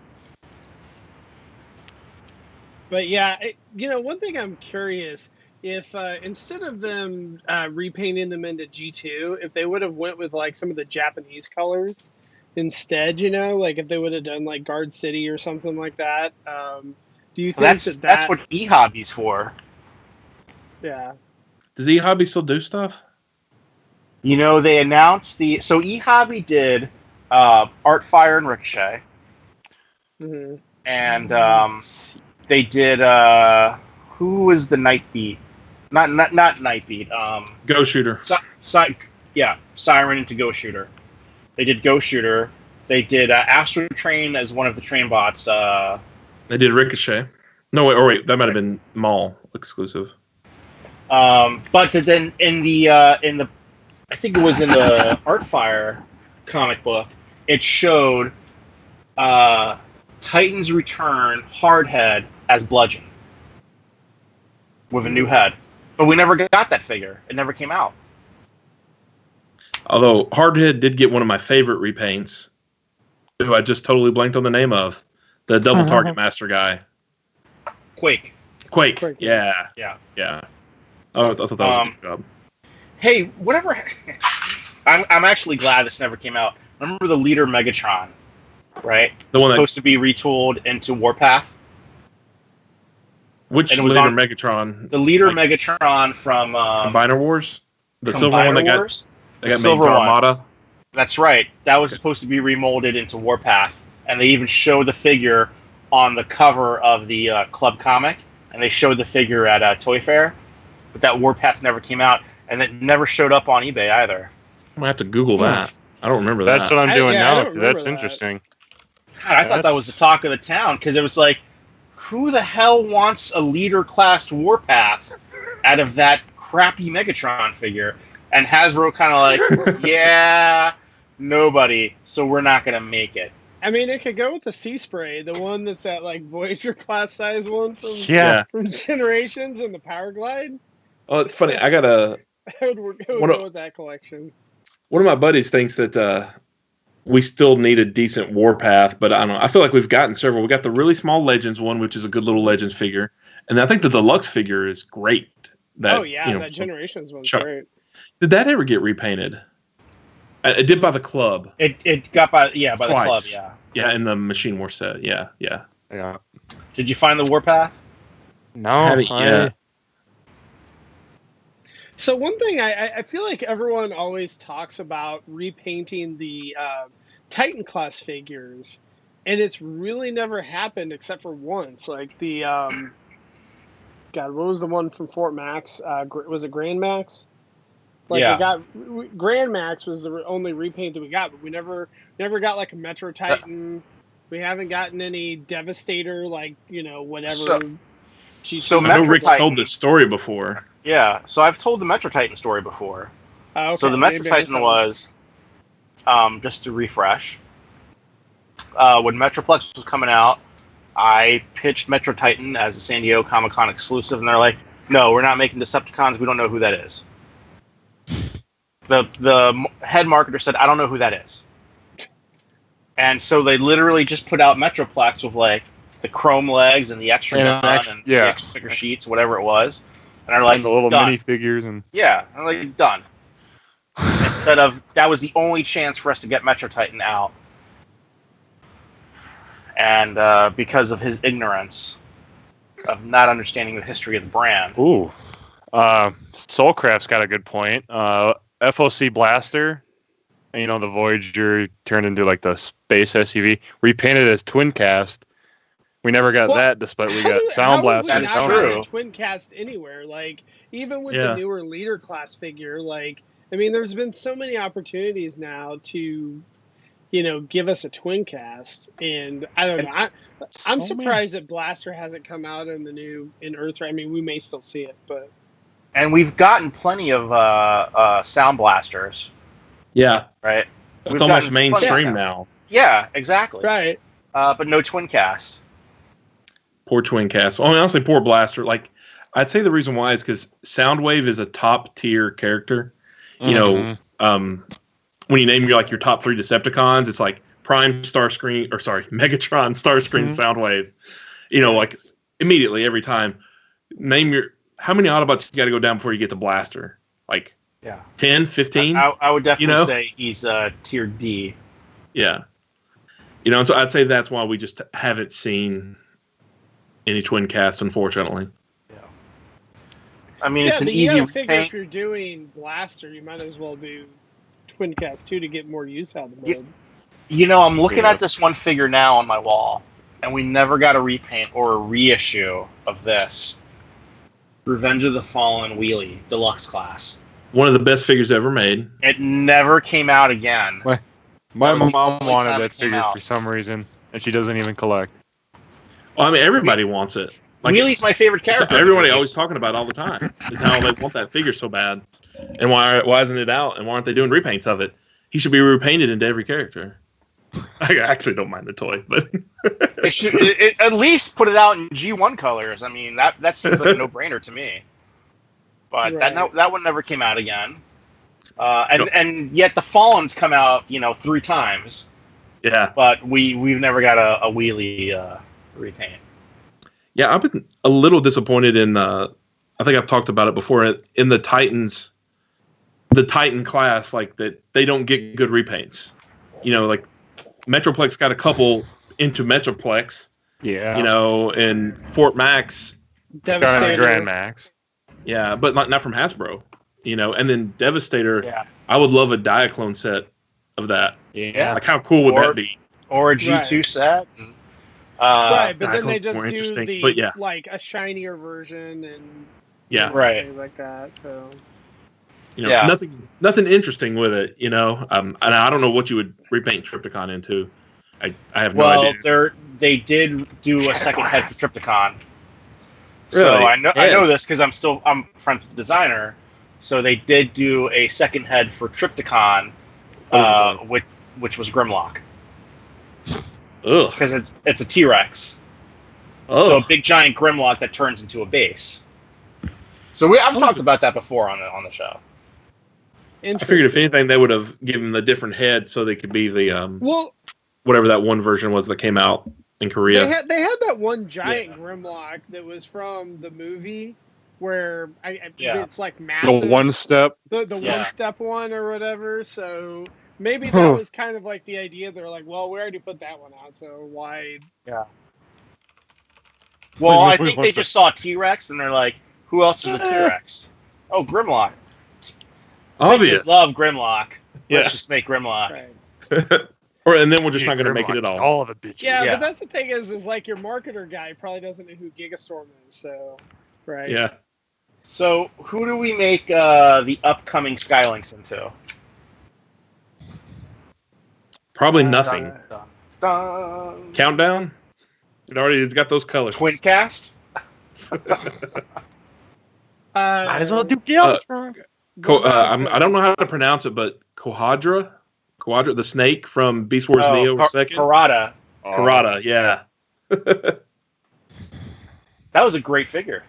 [SPEAKER 6] But yeah, one thing I'm curious, if instead of them repainting them into G2, if they would have went with like some of the Japanese colors instead, like if they would have done like Guard City or something like that, do you think
[SPEAKER 3] that's what eHobby's for?
[SPEAKER 6] Yeah.
[SPEAKER 2] Does eHobby still do stuff?
[SPEAKER 3] They announced eHobby did Artfire and Ricochet.
[SPEAKER 6] Mm-hmm.
[SPEAKER 3] And they did who was the Nightbeat? Not Nightbeat.
[SPEAKER 2] Go Shooter.
[SPEAKER 3] Siren into Go Shooter. They did Go Shooter. They did Astro Train as one of the train bots.
[SPEAKER 2] They did Ricochet. No, wait, that might have been Mall exclusive.
[SPEAKER 3] But then in the I think it was in the Artfire comic book, it showed Titan's Return Hardhead as Bludgeon with a new head. But we never got that figure. It never came out.
[SPEAKER 2] Although Hardhead did get one of my favorite repaints, who I just totally blanked on the name of, the double target master guy.
[SPEAKER 3] Quake.
[SPEAKER 2] Yeah. Oh, I thought that was a good job.
[SPEAKER 3] Hey, whatever. I'm actually glad this never came out. Remember the leader Megatron, right?
[SPEAKER 2] The one
[SPEAKER 3] supposed to be retooled into Warpath.
[SPEAKER 2] Which
[SPEAKER 3] and it was
[SPEAKER 2] leader
[SPEAKER 3] on
[SPEAKER 2] Megatron?
[SPEAKER 3] The leader Megatron from
[SPEAKER 2] Combiner Wars, the
[SPEAKER 3] from
[SPEAKER 2] silver
[SPEAKER 3] Combiner
[SPEAKER 2] one that
[SPEAKER 3] Wars?
[SPEAKER 2] got made
[SPEAKER 3] silver
[SPEAKER 2] to
[SPEAKER 3] one.
[SPEAKER 2] Armada.
[SPEAKER 3] That's right. That was supposed to be remolded into Warpath, and they even showed the figure on the cover of the club comic, and they showed the figure at Toy Fair, but that Warpath never came out, and it never showed up on eBay either.
[SPEAKER 2] I'm gonna have to Google that. I don't remember that.
[SPEAKER 5] That's what I'm doing now.
[SPEAKER 6] don't
[SPEAKER 5] That's
[SPEAKER 6] remember
[SPEAKER 5] interesting.
[SPEAKER 3] God, I thought that was the talk of the town, because it was like, who the hell wants a leader-class Warpath out of that crappy Megatron figure? And Hasbro kind of like, yeah, nobody, so we're not going to make it.
[SPEAKER 6] I mean, it could go with the Sea Spray, the one that's that like Voyager class size one from Generations and the Power Glide.
[SPEAKER 2] Oh, it's funny. I got
[SPEAKER 6] It would go with that collection.
[SPEAKER 2] one of my buddies thinks that we still need a decent Warpath, but I don't know. I feel like we've gotten several. We got the really small Legends one, which is a good little Legends figure, and I think the deluxe figure is great. That
[SPEAKER 6] Generations one's great.
[SPEAKER 2] Did that ever get repainted? It did by the club.
[SPEAKER 3] It got by the club, yeah.
[SPEAKER 2] Yeah, in the Machine War set. Yeah.
[SPEAKER 3] Did you find the Warpath?
[SPEAKER 5] No.
[SPEAKER 6] So one thing I feel like everyone always talks about repainting the Titan class figures, and it's really never happened except for once. Like the God, what was the one from Fort Max? Was it Grand Max? Grand Max was the only repaint that we got, but we never got like a Metro Titan. We haven't gotten any Devastator, whatever.
[SPEAKER 3] So
[SPEAKER 2] I know
[SPEAKER 3] Metro
[SPEAKER 2] Rick's
[SPEAKER 3] Titan
[SPEAKER 2] told this story before.
[SPEAKER 3] Yeah, so I've told the Metro Titan story before.
[SPEAKER 6] Okay,
[SPEAKER 3] so the Metro Titan was, just to refresh, when Metroplex was coming out, I pitched Metro Titan as a San Diego Comic-Con exclusive, and they're like, no, we're not making Decepticons, we don't know who that is. The head marketer said, I don't know who that is. And so they literally just put out Metroplex with, like, the chrome legs and the extra gun and the extra figure sheets, whatever it was. And they're like,
[SPEAKER 5] and the little
[SPEAKER 3] done.
[SPEAKER 5] mini figures. And
[SPEAKER 3] yeah, I'm like, done. Instead of, that was the only chance for us to get Metro Titan out. And because of his ignorance of not understanding the history of the brand.
[SPEAKER 5] Ooh. Soulcraft's got a good point. FOC Blaster, the Voyager turned into like the space SUV, repainted as Twin Cast. We never got that, despite we got Sound Blaster.
[SPEAKER 3] That is true.
[SPEAKER 6] Twin Cast anywhere, even with the newer leader class figure, there's been so many opportunities now to, give us a Twin Cast, and I don't know. I'm surprised that Blaster hasn't come out in the new Earthrise. We may still see it, but.
[SPEAKER 3] And we've gotten plenty of Sound Blasters.
[SPEAKER 2] Yeah.
[SPEAKER 3] Right?
[SPEAKER 2] It's almost mainstream now.
[SPEAKER 3] Yeah, exactly.
[SPEAKER 6] Right.
[SPEAKER 3] But no Twin Casts.
[SPEAKER 2] Poor Twin Cast. Well, honestly, poor Blaster. I'd say the reason why is because Soundwave is a top tier character. When you name your top 3 Decepticons, it's like Prime, Megatron, Starscream, Soundwave. Immediately every time. How many Autobots you got to go down before you get to Blaster? 10, 15?
[SPEAKER 3] I would definitely say he's tier D.
[SPEAKER 2] Yeah. So I'd say that's why we just haven't seen any Twin Cast, unfortunately.
[SPEAKER 3] Yeah. It's an easy
[SPEAKER 6] figure if you're doing Blaster, you might as well do Twin Cast too to get more use out of the mode.
[SPEAKER 3] I'm looking at this one figure now on my wall, and we never got a repaint or a reissue of this. Revenge of the Fallen Wheelie Deluxe Class.
[SPEAKER 2] One of the best figures ever made.
[SPEAKER 3] It never came out again.
[SPEAKER 5] My
[SPEAKER 3] was the
[SPEAKER 5] mom
[SPEAKER 3] only
[SPEAKER 5] wanted
[SPEAKER 3] time
[SPEAKER 5] that
[SPEAKER 3] it came
[SPEAKER 5] figure
[SPEAKER 3] out.
[SPEAKER 5] for some reason, and she doesn't even collect.
[SPEAKER 2] Well, I mean, everybody wants it. Like,
[SPEAKER 3] Wheelie's my favorite character.
[SPEAKER 2] everybody always talking about it all the time. Is how they want that figure so bad, and why isn't it out? And why aren't they doing repaints of it? He should be repainted into every character. I actually don't mind the toy, but
[SPEAKER 3] It should at least put it out in G1 colors. I mean, that seems like a no-brainer to me. But
[SPEAKER 6] Right.
[SPEAKER 3] that one never came out again. And yet the Fallen's come out, 3 times.
[SPEAKER 2] yeah.
[SPEAKER 3] But we've never got a wheelie repaint.
[SPEAKER 2] Yeah, I've been a little disappointed in. I think I've talked about it before in the Titans, the Titan class. Like that, they don't get good repaints. Like Metroplex got a couple into Metroplex.
[SPEAKER 5] Yeah.
[SPEAKER 2] And Fort Max.
[SPEAKER 6] Devastator.
[SPEAKER 5] Grand Max.
[SPEAKER 2] Yeah, but not from Hasbro. And then Devastator.
[SPEAKER 3] Yeah.
[SPEAKER 2] I would love a Diaclone set of that.
[SPEAKER 3] Yeah.
[SPEAKER 2] Like how cool would
[SPEAKER 3] Or-
[SPEAKER 2] that be?
[SPEAKER 3] Or a G2
[SPEAKER 6] Right.
[SPEAKER 3] set.
[SPEAKER 6] Right, but then
[SPEAKER 2] Diaclone's
[SPEAKER 6] they just
[SPEAKER 2] more
[SPEAKER 6] do
[SPEAKER 2] interesting,
[SPEAKER 6] the
[SPEAKER 2] but yeah.
[SPEAKER 6] like a shinier version and
[SPEAKER 2] Yeah.
[SPEAKER 3] Right.
[SPEAKER 6] things like that. So
[SPEAKER 3] Yeah.
[SPEAKER 2] Nothing interesting with it, and I don't know what you would repaint Triptychon into. I have no
[SPEAKER 3] Well,
[SPEAKER 2] idea.
[SPEAKER 3] they did do a second head for Triptychon. So
[SPEAKER 2] Really?
[SPEAKER 3] I know
[SPEAKER 2] Yeah.
[SPEAKER 3] this because I'm friends with the designer. So they did do a second head for Triptychon, which was Grimlock,
[SPEAKER 2] Ugh.
[SPEAKER 3] because it's a T-Rex.
[SPEAKER 2] Ugh.
[SPEAKER 3] So a big giant Grimlock that turns into a base. So I've talked about that before on the show.
[SPEAKER 2] I figured if anything, they would have given the different head so they could be the
[SPEAKER 6] well,
[SPEAKER 2] whatever that one version was that came out in Korea.
[SPEAKER 6] they had that one giant Grimlock that was from the movie where it's like massive.
[SPEAKER 5] The one step.
[SPEAKER 6] the one step one or whatever. So maybe that was kind of like the idea. They're like, well, we already put that one out, so why?
[SPEAKER 3] Yeah. Well, I think they just saw T-Rex and they're like, who else is a T-Rex? Oh, Grimlock.
[SPEAKER 2] Obvious.
[SPEAKER 3] Bitches love Grimlock.
[SPEAKER 2] Yeah.
[SPEAKER 3] Let's just make Grimlock.
[SPEAKER 6] Right.
[SPEAKER 2] And then we're just not going to make it at all.
[SPEAKER 5] All of the bitches.
[SPEAKER 6] Yeah,
[SPEAKER 3] Yeah.
[SPEAKER 6] but that's the thing is like your marketer guy probably doesn't know who Gigastorm is. So, right.
[SPEAKER 2] Yeah.
[SPEAKER 3] So, who do we make the upcoming Skylinks into?
[SPEAKER 2] Probably nothing.
[SPEAKER 3] Dun, dun.
[SPEAKER 2] Countdown? It's got those colors.
[SPEAKER 3] Twincast?
[SPEAKER 5] Might as well do Galvatron.
[SPEAKER 2] I don't know how to pronounce it, but Kohadra, the snake from Beast Wars Neo second.
[SPEAKER 3] Parada.
[SPEAKER 2] Karada, yeah.
[SPEAKER 3] That was a great figure.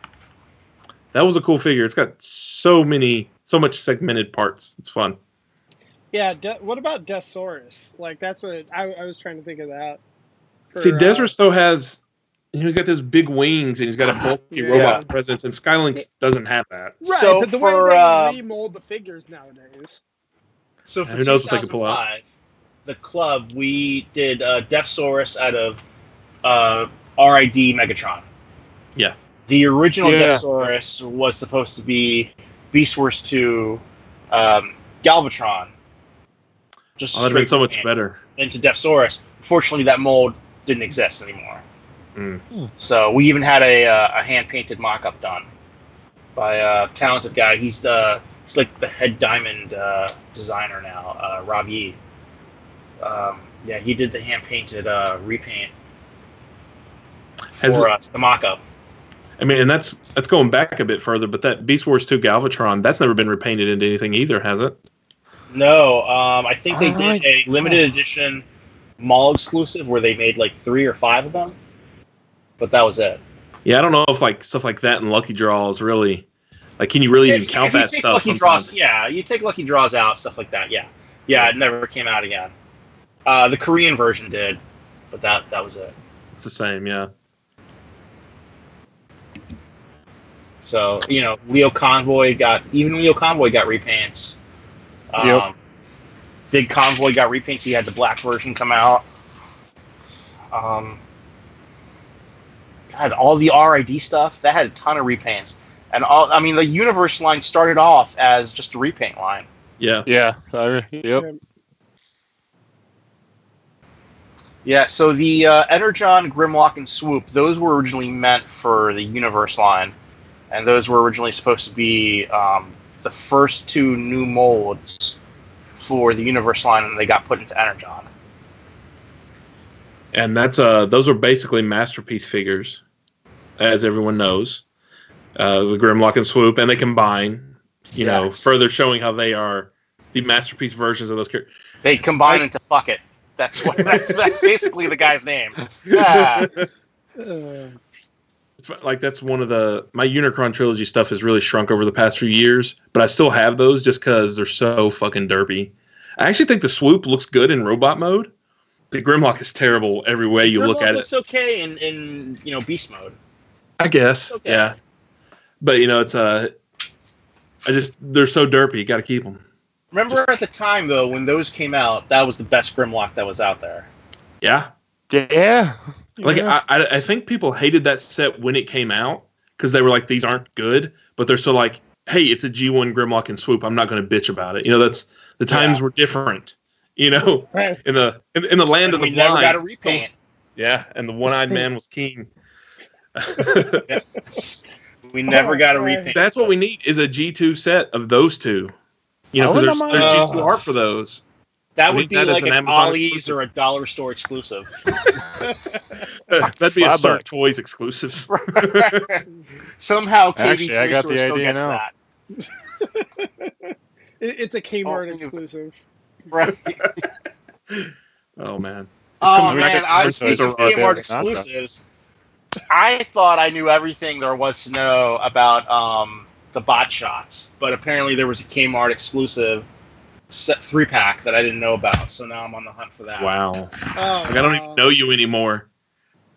[SPEAKER 2] That was a cool figure. It's got so much segmented parts. It's fun.
[SPEAKER 6] Yeah. What about Deathsaurus? Like that's what I was trying to think of that.
[SPEAKER 2] See, Desirus though has he's got those big wings and he's got a bulky robot presence, and Skylinks doesn't have that.
[SPEAKER 6] Right,
[SPEAKER 3] So
[SPEAKER 6] but the
[SPEAKER 3] for,
[SPEAKER 6] way they remold the figures nowadays.
[SPEAKER 3] So for
[SPEAKER 2] Who knows what they can pull out?
[SPEAKER 3] 2005, the club, we did Deathsaurus out of RID Megatron.
[SPEAKER 2] Yeah.
[SPEAKER 3] The original
[SPEAKER 5] Yeah.
[SPEAKER 3] Deathsaurus was supposed to be Beast Wars 2 Galvatron. Just
[SPEAKER 2] Oh, that'd been
[SPEAKER 3] straight
[SPEAKER 2] so much
[SPEAKER 3] paint
[SPEAKER 2] better.
[SPEAKER 3] into Deathsaurus. Unfortunately, that mold didn't exist anymore.
[SPEAKER 2] Mm.
[SPEAKER 3] So we even had a hand-painted mock-up done by a talented guy. He's like the head diamond designer now, Rob Yee. Yeah, he did the hand-painted repaint for the mock-up.
[SPEAKER 2] I mean, and that's going back a bit further, but that Beast Wars 2 Galvatron, that's never been repainted into anything either, has it?
[SPEAKER 3] No, I think they did a limited edition mall exclusive where they made like 3 or 5 of them, but that was it.
[SPEAKER 2] Yeah, I don't know if like stuff like that and Lucky Draws really, like, can you really even count that stuff?
[SPEAKER 3] Lucky Draws, yeah, you take Lucky Draws out, stuff like that. Yeah, it never came out again. The Korean version did, but that was it.
[SPEAKER 2] It's the same, yeah.
[SPEAKER 3] So Leo Convoy got repaints.
[SPEAKER 5] Yep.
[SPEAKER 3] Big Convoy got repaints. He had the black version come out. God, all the RID stuff that had a ton of repaints, and the Universe line started off as just a repaint line.
[SPEAKER 2] Yeah.
[SPEAKER 5] Yeah. Yep.
[SPEAKER 3] Yeah, so the Energon, Grimlock, and Swoop, those were originally meant for the Universe line, and those were originally supposed to be the first 2 new molds for the Universe line, and they got put into Energon.
[SPEAKER 2] And that's those are basically masterpiece figures, as everyone knows. The Grimlock and Swoop, and they combine, you know, further showing how they are the masterpiece versions of those characters.
[SPEAKER 3] They combine into fuck it. That's basically the guy's name. Yeah.
[SPEAKER 2] It's like that's one of my Unicron trilogy stuff has really shrunk over the past few years, but I still have those just because they're so fucking derpy. I actually think the Swoop looks good in robot mode. The Grimlock is terrible every way you look at it.
[SPEAKER 3] It's okay in beast mode.
[SPEAKER 2] I guess, okay. Yeah. But it's they're so derpy. You got to keep them.
[SPEAKER 3] Remember at the time though, when those came out, that was the best Grimlock that was out there.
[SPEAKER 2] Yeah.
[SPEAKER 5] Yeah.
[SPEAKER 2] Like I think people hated that set when it came out because they were like, these aren't good, but they're still like, hey, it's a G1 Grimlock and Swoop. I'm not going to bitch about it. That's the times were different. Right. in the land of the blind. We
[SPEAKER 3] never got a repaint.
[SPEAKER 2] Yeah, and the one-eyed man was king.
[SPEAKER 3] Yes. We never got a repaint.
[SPEAKER 2] That's what we need is a G2 set of those two. Because there's G2 art for those.
[SPEAKER 3] That would be like an Ollie's or a dollar store exclusive.
[SPEAKER 2] That'd be a Cirque Toys exclusive.
[SPEAKER 3] Somehow KV
[SPEAKER 5] Actually, I got the idea
[SPEAKER 3] now.
[SPEAKER 5] That.
[SPEAKER 6] It's a Kmart exclusive.
[SPEAKER 3] Right.
[SPEAKER 2] Oh, man.
[SPEAKER 3] Speaking of Kmart exclusives, I thought I knew everything there was to know about the bot shots, but apparently there was a Kmart exclusive set 3-pack that I didn't know about, so now I'm on the hunt for that.
[SPEAKER 2] Wow. I don't even know you anymore.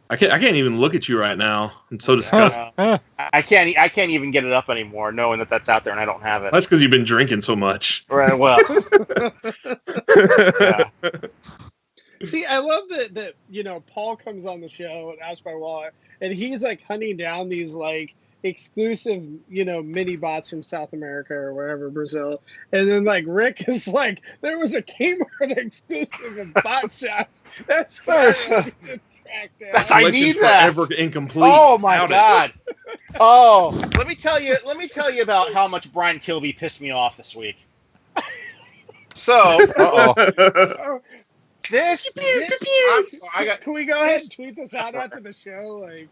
[SPEAKER 2] I can't even look at you right now. I'm so disgusted.
[SPEAKER 3] I can't even get it up anymore, knowing that that's out there and I don't have it.
[SPEAKER 2] That's because you've been drinking so much.
[SPEAKER 3] Right. Well.
[SPEAKER 6] Yeah. See, I love that Paul comes on the show and asks my wallet, and he's like hunting down these like exclusive mini bots from South America or wherever, Brazil, and then like Rick is like, there was a Kmart exclusive of bot shots. That's what
[SPEAKER 3] I need that.
[SPEAKER 2] Forever incomplete.
[SPEAKER 3] Oh my god. Oh, let me tell you about how much Brian Kilby pissed me off this week. So, this I'm sorry, can we go ahead and tweet this out after the show? Like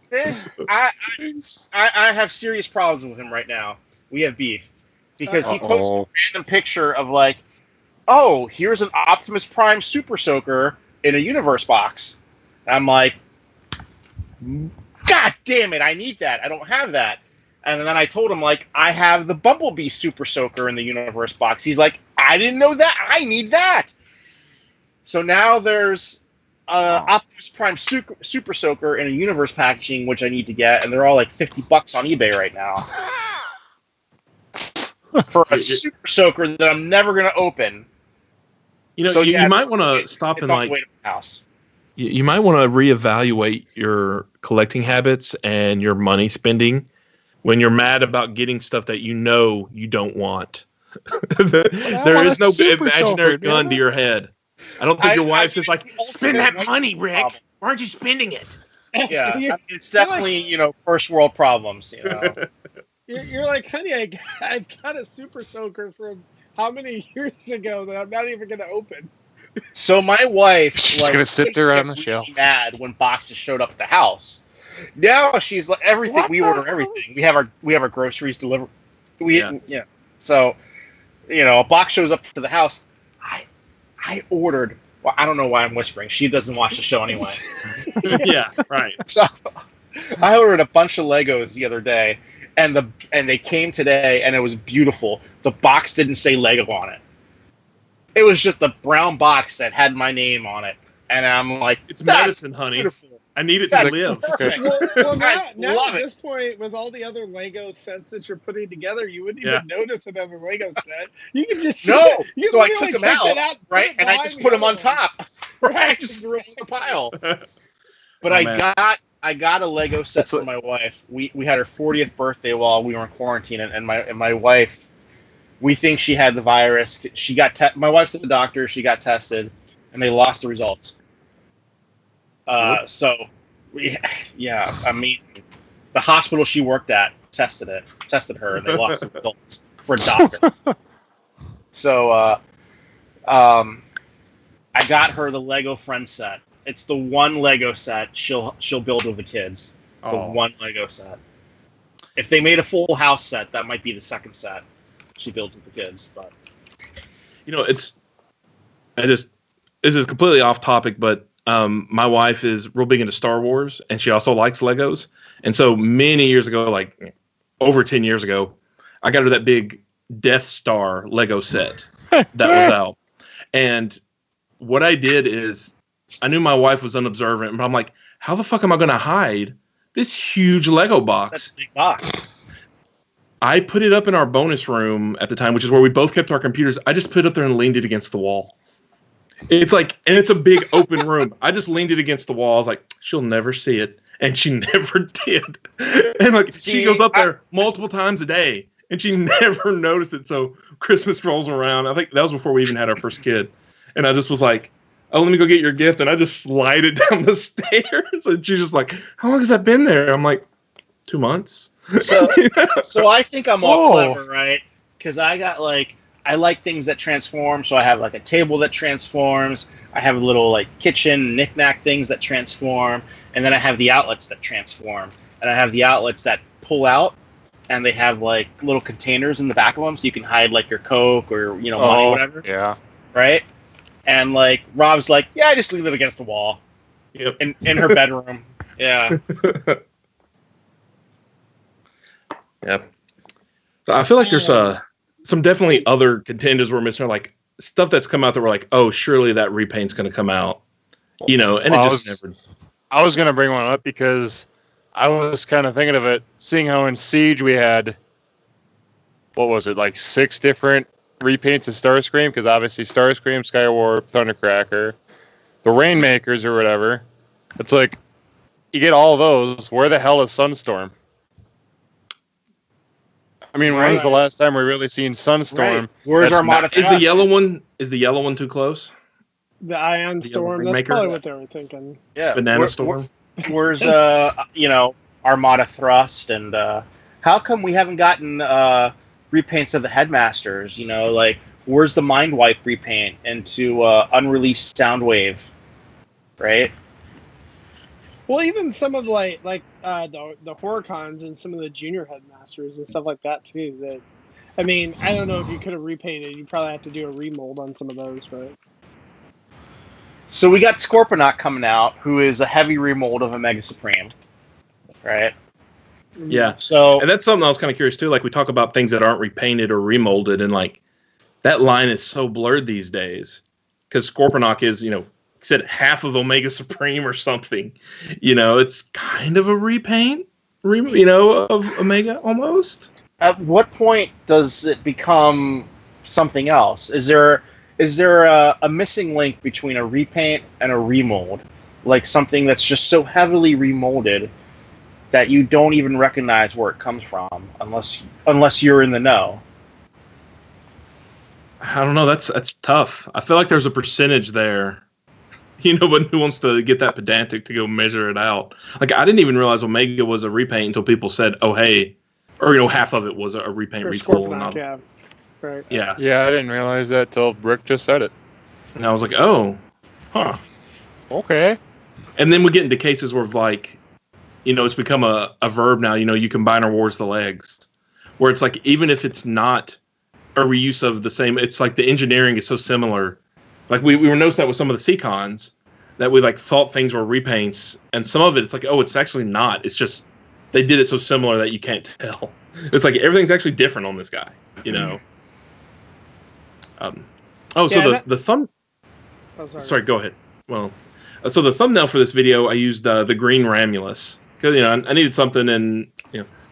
[SPEAKER 3] this, I have serious problems with him right now. We have beef because he posts a random picture of like, oh, here's an Optimus Prime Super Soaker in a Universe box. I'm like, God damn it, I need that. I don't have that. And then I told him, like, I have the Bumblebee Super Soaker in the Universe box. He's like, I didn't know that. I need that. So now there's Optimus Prime Super Soaker in a Universe packaging, which I need to get, and they're all like $50 on eBay right now. For a Super Soaker that I'm never going to open.
[SPEAKER 2] You might want to stop and like...
[SPEAKER 3] house.
[SPEAKER 2] You might want to reevaluate your collecting habits and your money spending when you're mad about getting stuff that you don't want. There is no imaginary gun to your head. I don't think your wife's just like, spend that money, Rick. Why aren't you spending it?
[SPEAKER 3] Yeah, it's definitely, first world problems.
[SPEAKER 6] You're like, honey, I've got a Super Soaker from how many years ago that I'm not even going to open.
[SPEAKER 3] So my wife
[SPEAKER 5] she's gonna sit there on the shelf.
[SPEAKER 3] Mad when boxes showed up at the house. Now she's like, everything we order everything. We have our groceries delivered. So, a box shows up to the house. I ordered. Well, I don't know why I'm whispering. She doesn't watch the show anyway.
[SPEAKER 2] Yeah, right.
[SPEAKER 3] So I ordered a bunch of Legos the other day, and they came today, and it was beautiful. The box didn't say Lego on it. It was just a brown box that had my name on it. And I'm like,
[SPEAKER 2] it's medicine, honey.
[SPEAKER 3] Beautiful.
[SPEAKER 2] I need it to live.
[SPEAKER 6] Well, now at this point, with all the other Lego sets that you're putting together, you wouldn't even notice another Lego set. You can just...
[SPEAKER 3] So I took them out, right? And I just put them on top. Right? I just threw them in the pile. But I got a Lego set for my wife. We had her 40th birthday while we were in quarantine, and my wife... We think she had the virus. She got my wife's at the doctor. She got tested, and they lost the results. So, yeah, I mean, the hospital she worked at tested her, and they lost the results for a doctor. So, I got her the Lego Friends set. It's the one Lego set she'll build with the kids. The one Lego set. If they made a full house set, that might be the second set she builds with the kids. But
[SPEAKER 2] this is completely off topic, but my wife is real big into Star Wars, and she also likes Legos. And so many years ago, like over 10 years ago, I got her that big Death Star Lego set that was out. And what I did is, I knew my wife was unobservant, but I'm like, how the fuck am I going to hide this huge Lego box?
[SPEAKER 3] that's a big box.
[SPEAKER 2] I put it up in our bonus room at the time, which is where we both kept our computers. I just put it up there and leaned it against the wall. It's like, and it's a big open room. I just leaned it against the wall. I was like, she'll never see it. And she never did. And like, she goes up there multiple times a day, and she never noticed it. So Christmas rolls around. I think that was before we even had our first kid. And I just was like, oh, let me go get your gift. And I just slide it down the stairs. And she's just like, how long has that been there? I'm like, 2 months.
[SPEAKER 3] So I think I'm all clever, right? Because I like things that transform. So I have like a table that transforms. I have little like kitchen knickknack things that transform. And then I have the outlets that transform. And I have the outlets that pull out. And they have like little containers in the back of them, so you can hide like your Coke or money, whatever.
[SPEAKER 5] Yeah.
[SPEAKER 3] Right. And like Rob's like, yeah, I just leave it against the wall.
[SPEAKER 2] Yep.
[SPEAKER 3] In her bedroom. Yeah.
[SPEAKER 2] Yeah. So I feel like there's some definitely other contenders we're missing, like stuff that's come out that we're like, oh, surely that repaint's going to come out, and it just never.
[SPEAKER 5] I was going to bring one up because I was kind of thinking of it, seeing how in Siege we had, what was it, like 6 different repaints of Starscream, because obviously Starscream, Skywarp, Thundercracker, the Rainmakers or whatever. It's like, you get all those, where the hell is Sunstorm? I mean, when was the last time we really seen Sunstorm?
[SPEAKER 3] Right. Where's Armada?
[SPEAKER 2] Is the yellow one too close?
[SPEAKER 6] The Ion Storm, that's probably what they were thinking.
[SPEAKER 3] Yeah.
[SPEAKER 2] Banana Storm?
[SPEAKER 3] Where's Armada Thrust, and how come we haven't gotten repaints of the Headmasters? Like, where's the Mind Wipe repaint into unreleased Soundwave? Right?
[SPEAKER 6] Well, even some of the Horicons and some of the junior Headmasters and stuff like that too. That, I mean, I don't know if you could have repainted. You probably have to do a remold on some of those, but.
[SPEAKER 3] So we got Scorponok coming out, who is a heavy remold of Omega Supreme, right?
[SPEAKER 2] Yeah.
[SPEAKER 3] So,
[SPEAKER 2] and that's something I was kind of curious too. Like, we talk about things that aren't repainted or remolded, and like that line is so blurred these days because Scorponok is, said half of Omega Supreme or something. It's kind of a repaint, of Omega almost.
[SPEAKER 3] At what point does it become something else? Is there a missing link between a repaint and a remold? Like something that's just so heavily remolded that you don't even recognize where it comes from unless you're in the know.
[SPEAKER 2] I don't know. That's tough. I feel like there's a percentage there. But who wants to get that pedantic to go measure it out? Like, I didn't even realize Omega was a repaint until people said, oh, hey, or, half of it was a repaint retool.
[SPEAKER 6] Yeah. Right.
[SPEAKER 2] Yeah.
[SPEAKER 5] Yeah, I didn't realize that till Rick just said it.
[SPEAKER 2] And I was like, oh, huh.
[SPEAKER 5] Okay.
[SPEAKER 2] And then we get into cases where, like, it's become a verb now, you combine or wars the legs. Where it's like, even if it's not a reuse of the same, it's like the engineering is so similar. Like, we were noticing that with some of the Seacons, that we, like, thought things were repaints. And some of it, it's like, oh, it's actually not. It's just, they did it so similar that you can't tell. It's like, everything's actually different on this guy, the thumb.
[SPEAKER 6] Oh,
[SPEAKER 2] sorry, go ahead. Well, so the thumbnail for this video, I used the green Ramulus because I needed something, and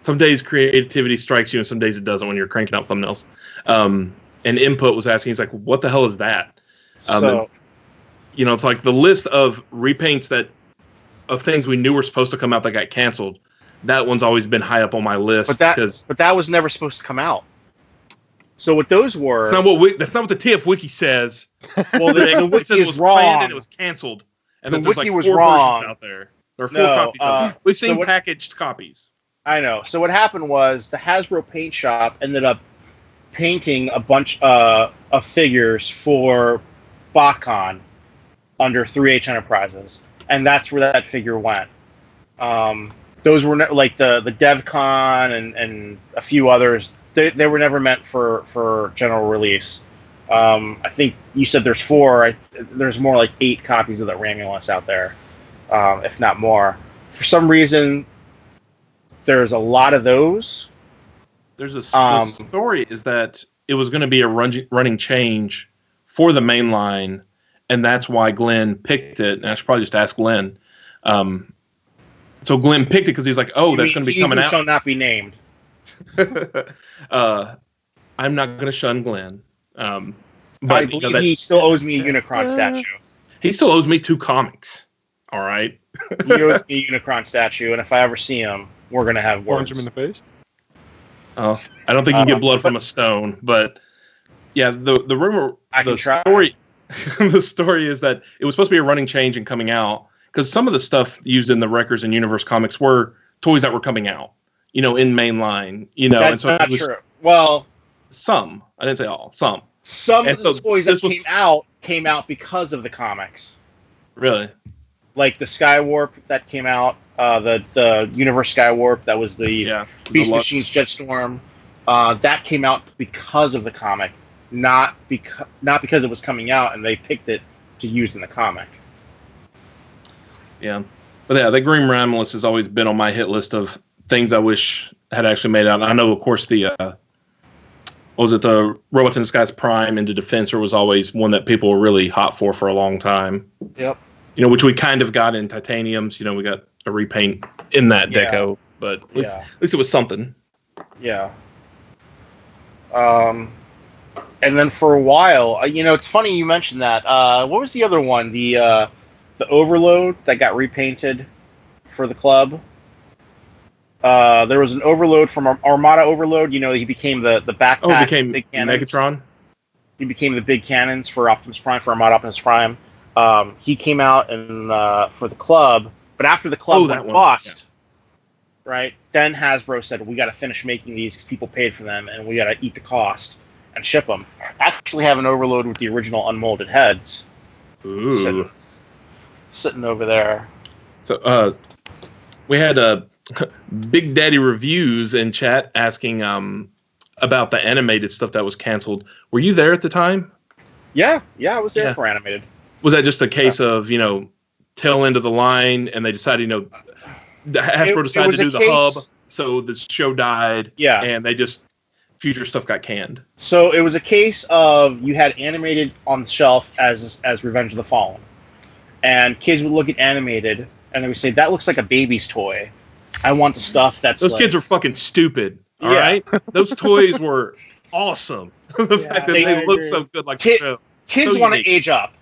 [SPEAKER 2] some days creativity strikes you, and some days it doesn't when you're cranking out thumbnails. And Input was asking, he's like, "What the hell is that?" It's like the list of repaints of things we knew were supposed to come out that got canceled. That one's always been high up on my list.
[SPEAKER 3] But that was never supposed to come out. So what those were...
[SPEAKER 2] That's not what the TF Wiki says.
[SPEAKER 3] Well, the wiki is
[SPEAKER 2] was
[SPEAKER 3] wrong.
[SPEAKER 2] planned and it was canceled. and
[SPEAKER 3] the
[SPEAKER 2] that there's
[SPEAKER 3] wiki
[SPEAKER 2] like
[SPEAKER 3] was
[SPEAKER 2] 4
[SPEAKER 3] wrong.
[SPEAKER 2] versions out there. There are 4
[SPEAKER 3] No,
[SPEAKER 2] copies of it. We've
[SPEAKER 3] so
[SPEAKER 2] seen
[SPEAKER 3] what-
[SPEAKER 2] packaged copies.
[SPEAKER 3] I know. So what happened was the Hasbro paint shop ended up painting a bunch of figures for BotCon under 3H Enterprises, and that's where that figure went. Those were like the DevCon and a few others. They were never meant for general release. I think you said there's 4. There's more like 8 copies of the Ramulus out there, if not more. For some reason, there's a lot of those.
[SPEAKER 2] There's the story is that it was going to be a running change for the main line, and that's why Glenn picked it. And I should probably just ask Glenn. So Glenn picked it because he's like, "Oh, that's going to be coming out."
[SPEAKER 3] Shall not be named.
[SPEAKER 2] I'm not going to shun Glenn. But
[SPEAKER 3] I believe he still owes me a Unicron statue.
[SPEAKER 2] He still owes me 2 comics. All right.
[SPEAKER 3] He owes me a Unicron statue, and if I ever see him, we're going to have words.
[SPEAKER 5] Punch him in the face.
[SPEAKER 2] Oh, I don't think you can get blood from a stone, but yeah, the rumor, story, the story is that it was supposed to be a running change and coming out because some of the stuff used in the Wreckers and Universe comics were toys that were coming out, in mainline,
[SPEAKER 3] That's
[SPEAKER 2] and so
[SPEAKER 3] not true. Well,
[SPEAKER 2] some. I didn't say all. Some.
[SPEAKER 3] Some of the toys that came out because of the comics.
[SPEAKER 2] Really?
[SPEAKER 3] Like the Skywarp that came out, the Universe Skywarp, that was the Beast Machines Jetstorm. That came out because of the comic, not because it was coming out and they picked it to use in the comic.
[SPEAKER 2] Yeah. But yeah, the Green Ramulus has always been on my hit list of things I wish had actually made out. I know, of course, the Robots in Disguise Prime into Defensor was always one that people were really hot for a long time.
[SPEAKER 3] Yep.
[SPEAKER 2] Which we kind of got in Titaniums. We got a repaint in that deco, but at least it was something.
[SPEAKER 3] Yeah. And then for a while, it's funny you mentioned that. What was the other one? The Overload that got repainted for the club. There was an Overload from Armada Overload. He became the backpack.
[SPEAKER 2] Oh, he became
[SPEAKER 3] big cannons.
[SPEAKER 2] Megatron?
[SPEAKER 3] He became the big cannons for Optimus Prime, for Armada Optimus Prime. He came out for the club, but after the club went bust, right? Then Hasbro said, we got to finish making these because people paid for them, and we got to eat the cost and ship them. I actually have an Overload with the original unmolded heads.
[SPEAKER 2] Ooh.
[SPEAKER 3] Sitting over there.
[SPEAKER 2] So we had Big Daddy Reviews in chat asking about the animated stuff that was canceled. Were you there at the time?
[SPEAKER 3] Yeah, I was there for animated.
[SPEAKER 2] Was that just a case of, tail end of the line and they decided, Hasbro decided to do the hub, so the show died, and they just, future stuff got canned? So
[SPEAKER 3] it was a case of you had animated on the shelf as Revenge of the Fallen. And kids would look at animated and they would say, that looks like a baby's toy. I want the stuff that's
[SPEAKER 2] Those kids are fucking stupid, all right? Those toys were awesome. The fact that they look so good like the show.
[SPEAKER 3] Kids want to age up,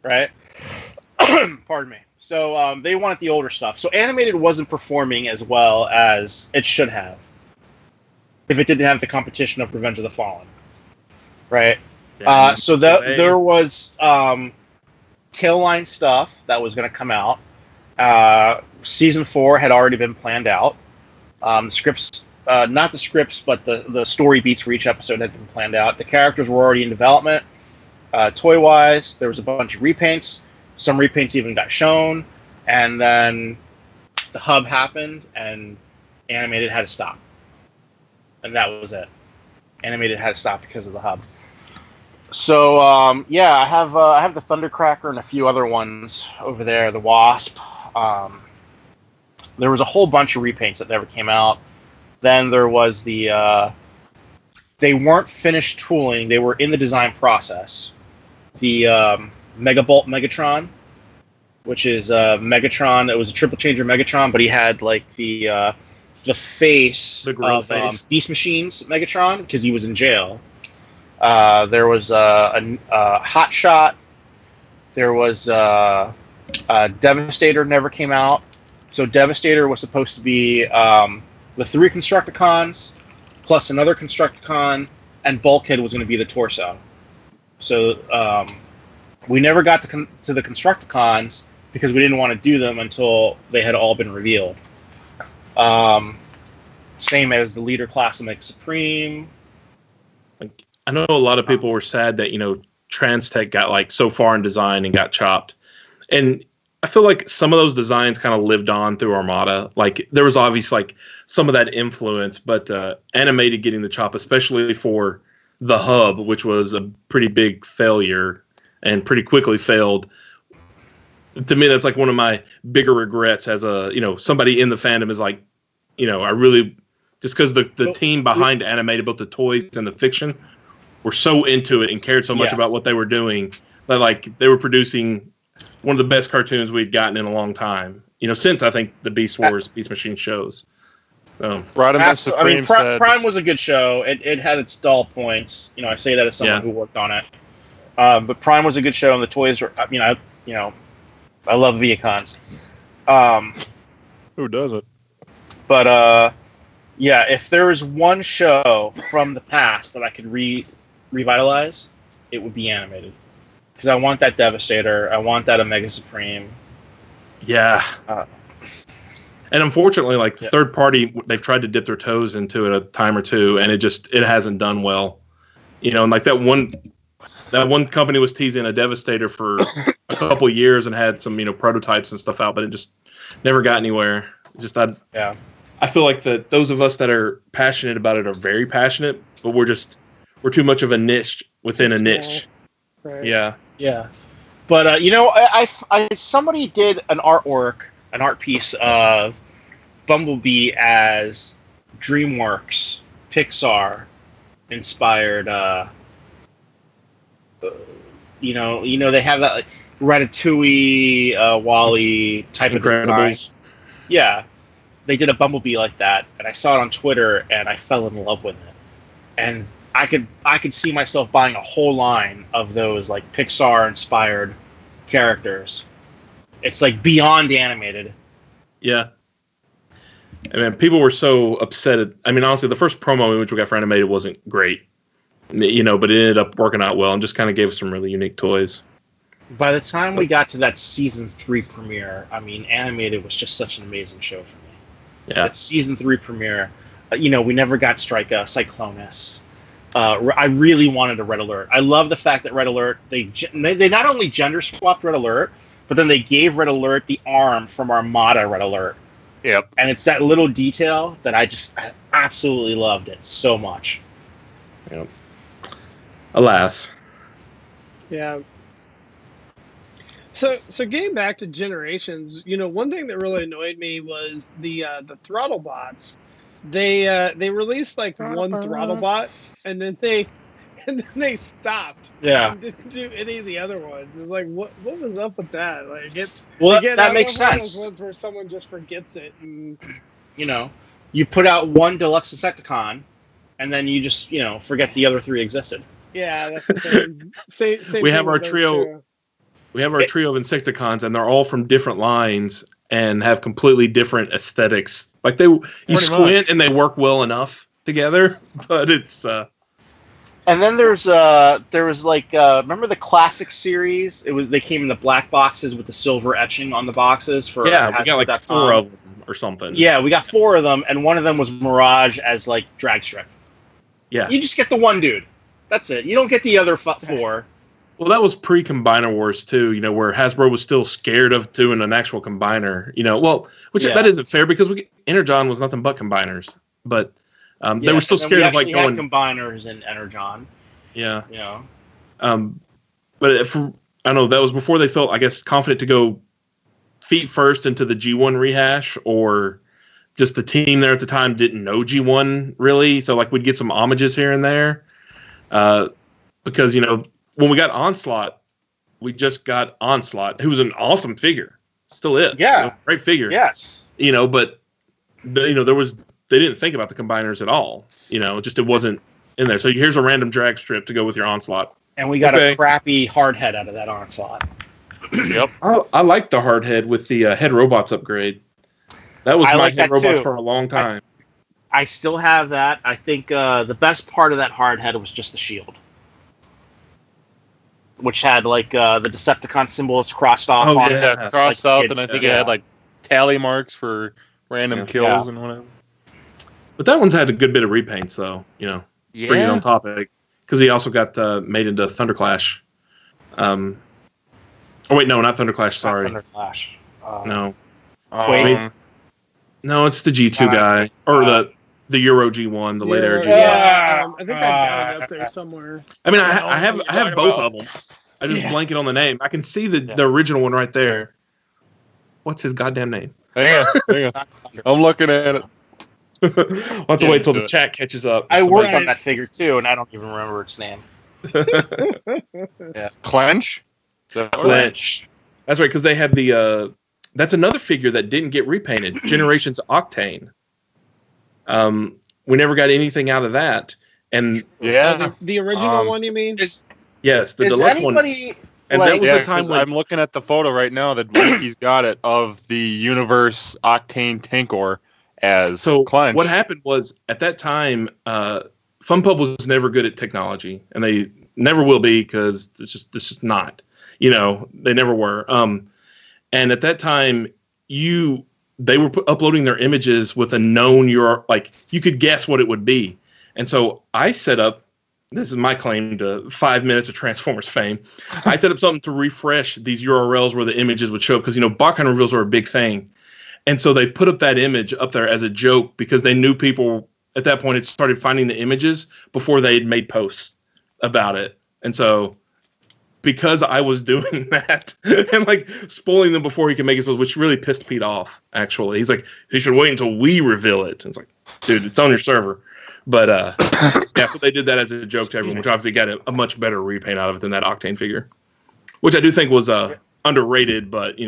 [SPEAKER 3] right? Pardon me. So they wanted the older stuff. So animated wasn't performing as well as it should have if it didn't have the competition of Revenge of the Fallen, right? Yeah, there was Tailline stuff that was going to come out. Season 4 had already been planned out. Scripts, not the scripts, but the story beats for each episode had been planned out. The characters were already in development. Toy-wise, there was a bunch of repaints. Some repaints even got shown. And then the hub happened, and animated had to stop. And that was it. Animated had to stop because of the hub. So, I have the Thundercracker and a few other ones over there. The Wasp. There was a whole bunch of repaints that never came out. Then there was the... they weren't finished tooling. They were in the design process. The Megabolt Megatron, which is Megatron. It was a triple changer Megatron, but he had like the face of Beast Machines Megatron because he was in jail. There was a Hot Shot. There was Devastator never came out. So Devastator was supposed to be the 3 Constructicons plus another Constructicon, and Bulkhead was going to be the torso. So we never got to the Constructicons, because we didn't want to do them until they had all been revealed. Same as the leader class of Mega Supreme.
[SPEAKER 2] Like, I know a lot of people were sad that, Transtech got like so far in design and got chopped. And I feel like some of those designs kind of lived on through Armada. Like there was obviously like some of that influence, but Animated getting the chop, especially for the hub, which was a pretty big failure and pretty quickly failed. To me, that's like one of my bigger regrets as a, somebody in the fandom is like, I really, just because the team behind Animated, both the toys and the fiction, were so into it and cared so much about what they were doing that like they were producing one of the best cartoons we'd gotten in a long time. Since I think the Beast Wars, Beast Machine shows.
[SPEAKER 3] Supreme Prime was a good show. It had its dull points. I say that as someone who worked on it. But Prime was a good show, and the toys were. I love Viacons.
[SPEAKER 5] Who doesn't?
[SPEAKER 3] But if there was one show from the past that I could revitalize, it would be Animated. Because I want that Devastator. I want that Omega Supreme.
[SPEAKER 2] Yeah. And unfortunately, third party, they've tried to dip their toes into it a time or two, and it hasn't done well. And like that one company was teasing a Devastator for a couple years and had some, prototypes and stuff out, but it just never got anywhere. I feel like that those of us that are passionate about it are very passionate, but we're too much of a niche within a niche.
[SPEAKER 6] Right.
[SPEAKER 2] Yeah.
[SPEAKER 3] Yeah. But, I somebody did an art piece of Bumblebee as DreamWorks, Pixar inspired, they have that like Ratatouille, Wall-E type of design. Yeah. They did a Bumblebee like that, and I saw it on Twitter, and I fell in love with it. And I could see myself buying a whole line of those like Pixar-inspired characters. It's like beyond Animated.
[SPEAKER 2] Yeah. I mean, people were so upset. Honestly, the first promo image we got for Animated wasn't great, but it ended up working out well and just kind of gave us some really unique toys.
[SPEAKER 3] By the time we got to that season 3 premiere, Animated was just such an amazing show for me.
[SPEAKER 2] Yeah.
[SPEAKER 3] That season 3 premiere, we never got Cyclonus. I really wanted a Red Alert. I love the fact that Red Alert, they not only gender swapped Red Alert, but then they gave Red Alert the arm from Armada Red Alert.
[SPEAKER 5] Yep.
[SPEAKER 3] And it's that little detail that I absolutely loved it so much.
[SPEAKER 2] Yep. Alas.
[SPEAKER 6] Yeah. So getting back to Generations, one thing that really annoyed me was the throttle bots. They released like one throttle bot, and then they stopped.
[SPEAKER 3] Yeah.
[SPEAKER 6] And didn't do any of the other ones. It's like what was up with that? Like
[SPEAKER 3] that makes sense.
[SPEAKER 6] Those ones where someone just forgets it. And...
[SPEAKER 3] you put out one deluxe Insecticon, and then you just forget the other 3 existed.
[SPEAKER 6] Yeah, that's the same
[SPEAKER 2] We have our trio. We have our trio of Insecticons, and they're all from different lines and have completely different aesthetics. Like you squint and they work well enough together, but it's.
[SPEAKER 3] And then there was like remember the classic series? They came in the black boxes with the silver etching on the boxes for
[SPEAKER 2] we got like 4 of them or something.
[SPEAKER 3] Yeah, we got 4 of them, and one of them was Mirage as like drag strip.
[SPEAKER 2] Yeah,
[SPEAKER 3] you just get the one dude. That's it. You don't get the other 4.
[SPEAKER 2] Well, that was pre-Combiner Wars too, where Hasbro was still scared of doing an actual combiner, that isn't fair because Energon was nothing but combiners, but they were still scared of like going
[SPEAKER 3] combiners in Energon.
[SPEAKER 2] Yeah. But I don't know, that was before they felt, I guess, confident to go feet first into the G1 rehash, or just the team there at the time didn't know G1 really, so like we'd get some homages here and there, because when we got Onslaught, we just got Onslaught, who was an awesome figure. Still is.
[SPEAKER 3] Yeah.
[SPEAKER 2] Great figure.
[SPEAKER 3] Yes.
[SPEAKER 2] But they didn't think about the combiners at all. It wasn't in there. So here's a random drag strip to go with your Onslaught.
[SPEAKER 3] And we got a crappy hard head out of that Onslaught.
[SPEAKER 2] Yep. I like the hard head with the head robots upgrade. That was my head robot for a long time.
[SPEAKER 3] I still have that. I think the best part of that hard head was just the shield. which had like the Decepticon symbols crossed off on it.
[SPEAKER 5] Yeah, crossed out, and I think it had like tally marks for random kills and whatever.
[SPEAKER 2] But that one's had a good bit of repaints, though. Bringing on topic, because he also got made into Thunderclash. Oh wait, no, not Thunderclash. Sorry,
[SPEAKER 3] Thunderclash.
[SPEAKER 2] No.
[SPEAKER 3] Wait.
[SPEAKER 2] No, it's the G2 guy or the Euro G1, the later G1.
[SPEAKER 6] I think I got it up there somewhere.
[SPEAKER 2] I mean, I have both of them. I just blanking on the name. I can see the original one right there. What's his goddamn name?
[SPEAKER 5] Hang on. I'm looking at it.
[SPEAKER 2] We'll have to wait till the chat catches up.
[SPEAKER 3] I worked on that figure too, and I don't even remember its name.
[SPEAKER 5] Clench?
[SPEAKER 2] Clench. That's right, because they had the. That's another figure that didn't get repainted. Generations Octane. We never got anything out of that, and
[SPEAKER 6] the original one, you mean?
[SPEAKER 2] Yes, the deluxe one. And that was the time when
[SPEAKER 5] I'm looking at the photo right now that Mikey's got it of the Universe Octane Tankor as Clench.
[SPEAKER 2] What happened was at that time, FunPub was never good at technology, and they never will be because it's just not. They never were. And at that time, they were uploading their images with a known URL, like you could guess what it would be. And so I set up. This is my claim to 5 minutes of Transformers fame. I set up something to refresh these URLs where the images would show up because, Bot Hunter reveals were a big thing. And so they put up that image up there as a joke because they knew people at that point had started finding the images before they had made posts about it. And so because I was doing that and like spoiling them before he could make his post, which really pissed Pete off, actually. He's like, he should wait until we reveal it. And it's like, dude, it's on your server. But so they did that as a joke to everyone, which obviously got a much better repaint out of it than that Octane figure, which I do think was underrated, but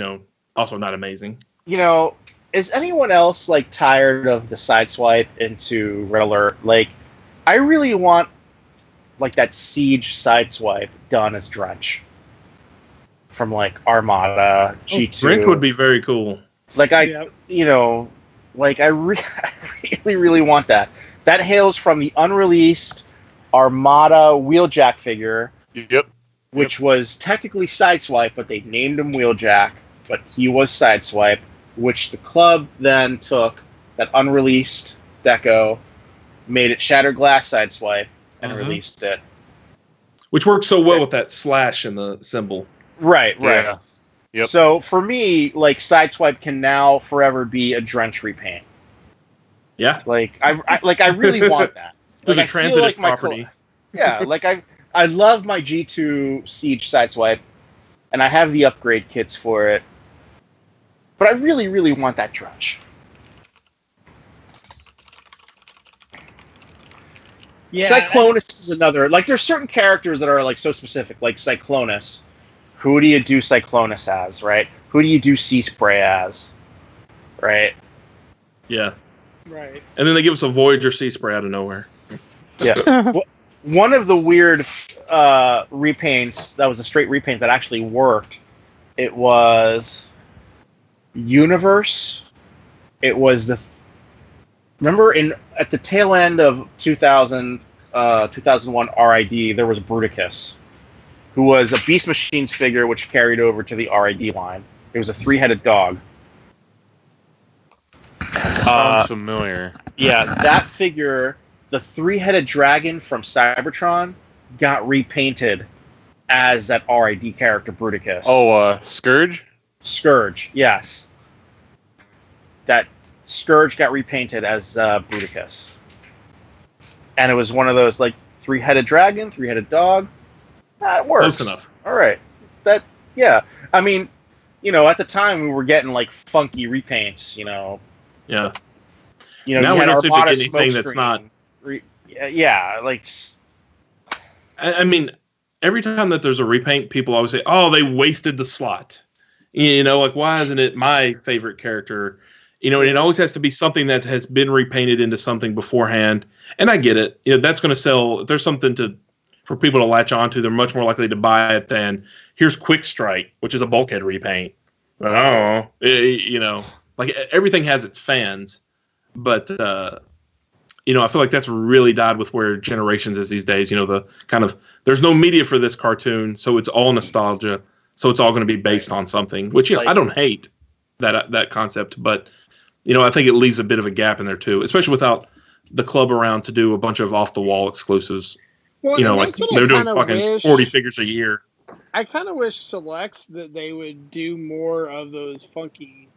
[SPEAKER 2] also not amazing.
[SPEAKER 3] Is anyone else like tired of the sideswipe into Red Alert? Like, I really want like that Siege sideswipe done as Drench from like Armada G2.
[SPEAKER 2] Drench would be very cool.
[SPEAKER 3] Like I really want that. That hails from the unreleased Armada Wheeljack figure.
[SPEAKER 5] Yep.
[SPEAKER 3] Which was technically Sideswipe, but they named him Wheeljack, but he was Sideswipe, which the club then took that unreleased deco, made it Shattered Glass Sideswipe, and released it.
[SPEAKER 2] Which works so well with that slash in the symbol.
[SPEAKER 3] Right.
[SPEAKER 5] Yeah. Yep.
[SPEAKER 3] So for me, like Sideswipe can now forever be a Drench repaint.
[SPEAKER 2] Yeah.
[SPEAKER 3] Like I really want that.
[SPEAKER 2] Like a transitive property.
[SPEAKER 3] I love my G2 Siege Sideswipe, and I have the upgrade kits for it. But I really, really want that Drench. Yeah, Cyclonus is another. Like, there's certain characters that are like so specific, like Cyclonus. Who do you do Cyclonus as, right? Who do you do Sea Spray as, right?
[SPEAKER 2] Yeah.
[SPEAKER 6] Right.
[SPEAKER 2] And then they give us a Voyager Sea Spray out of nowhere.
[SPEAKER 3] Yeah. One of the weird repaints that was a straight repaint that actually worked. It was Universe. It was remember at the tail end of 2000, 2001 RID, there was Bruticus, who was a Beast Machines figure which carried over to the RID line. It was a 3-headed dog.
[SPEAKER 5] Sounds familiar.
[SPEAKER 3] Yeah, that figure, the 3-headed dragon from Cybertron, got repainted as that RID character Bruticus.
[SPEAKER 5] Oh, Scourge?
[SPEAKER 3] Scourge, yes. That Scourge got repainted as Bruticus. And it was one of those, like, 3-headed dragon, 3-headed dog. That works.
[SPEAKER 2] Close enough.
[SPEAKER 3] All right. Yeah. I mean, at the time we were getting, like, funky repaints,
[SPEAKER 2] Yeah.
[SPEAKER 3] Now we don't seem to get anything
[SPEAKER 2] that's not.
[SPEAKER 3] Like.
[SPEAKER 2] I mean, every time that there's a repaint, people always say, "Oh, they wasted the slot." Like, why isn't it my favorite character? And it always has to be something that has been repainted into something beforehand. And I get it. That's going to sell. If there's something for people to latch onto, they're much more likely to buy it than here's Quick Strike, which is a bulkhead repaint. Like everything has its fans, but I feel like that's really died with where Generations is these days. The kind of there's no media for this cartoon, so it's all nostalgia. So it's all going to be based on something, which I don't hate that concept, but I think it leaves a bit of a gap in there too, especially without the club around to do a bunch of off the wall exclusives.
[SPEAKER 6] Well,
[SPEAKER 2] Like they're doing fucking 40 figures a year.
[SPEAKER 6] I kind of wish Selects that they would do more of those funky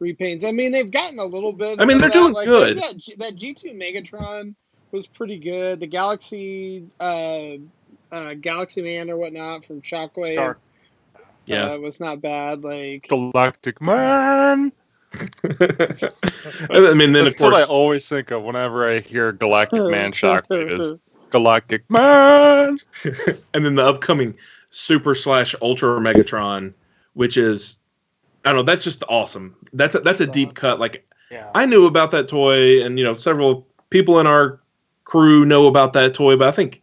[SPEAKER 6] repaints. I mean, they've gotten a little bit.
[SPEAKER 2] I mean, they're doing good.
[SPEAKER 6] That G2 Megatron was pretty good. The Galaxy Galaxy Man or whatnot from Shockwave. Was not bad. Like
[SPEAKER 5] Galactic Man.
[SPEAKER 2] I mean, then
[SPEAKER 5] that's
[SPEAKER 2] of course,
[SPEAKER 5] what I always think of whenever I hear Galactic Man Shockwave is Galactic Man.
[SPEAKER 2] And then the upcoming Super / Ultra Megatron, which is, I don't know, that's just awesome. That's a deep cut. Like, I knew about that toy, and several people in our crew know about that toy, but I think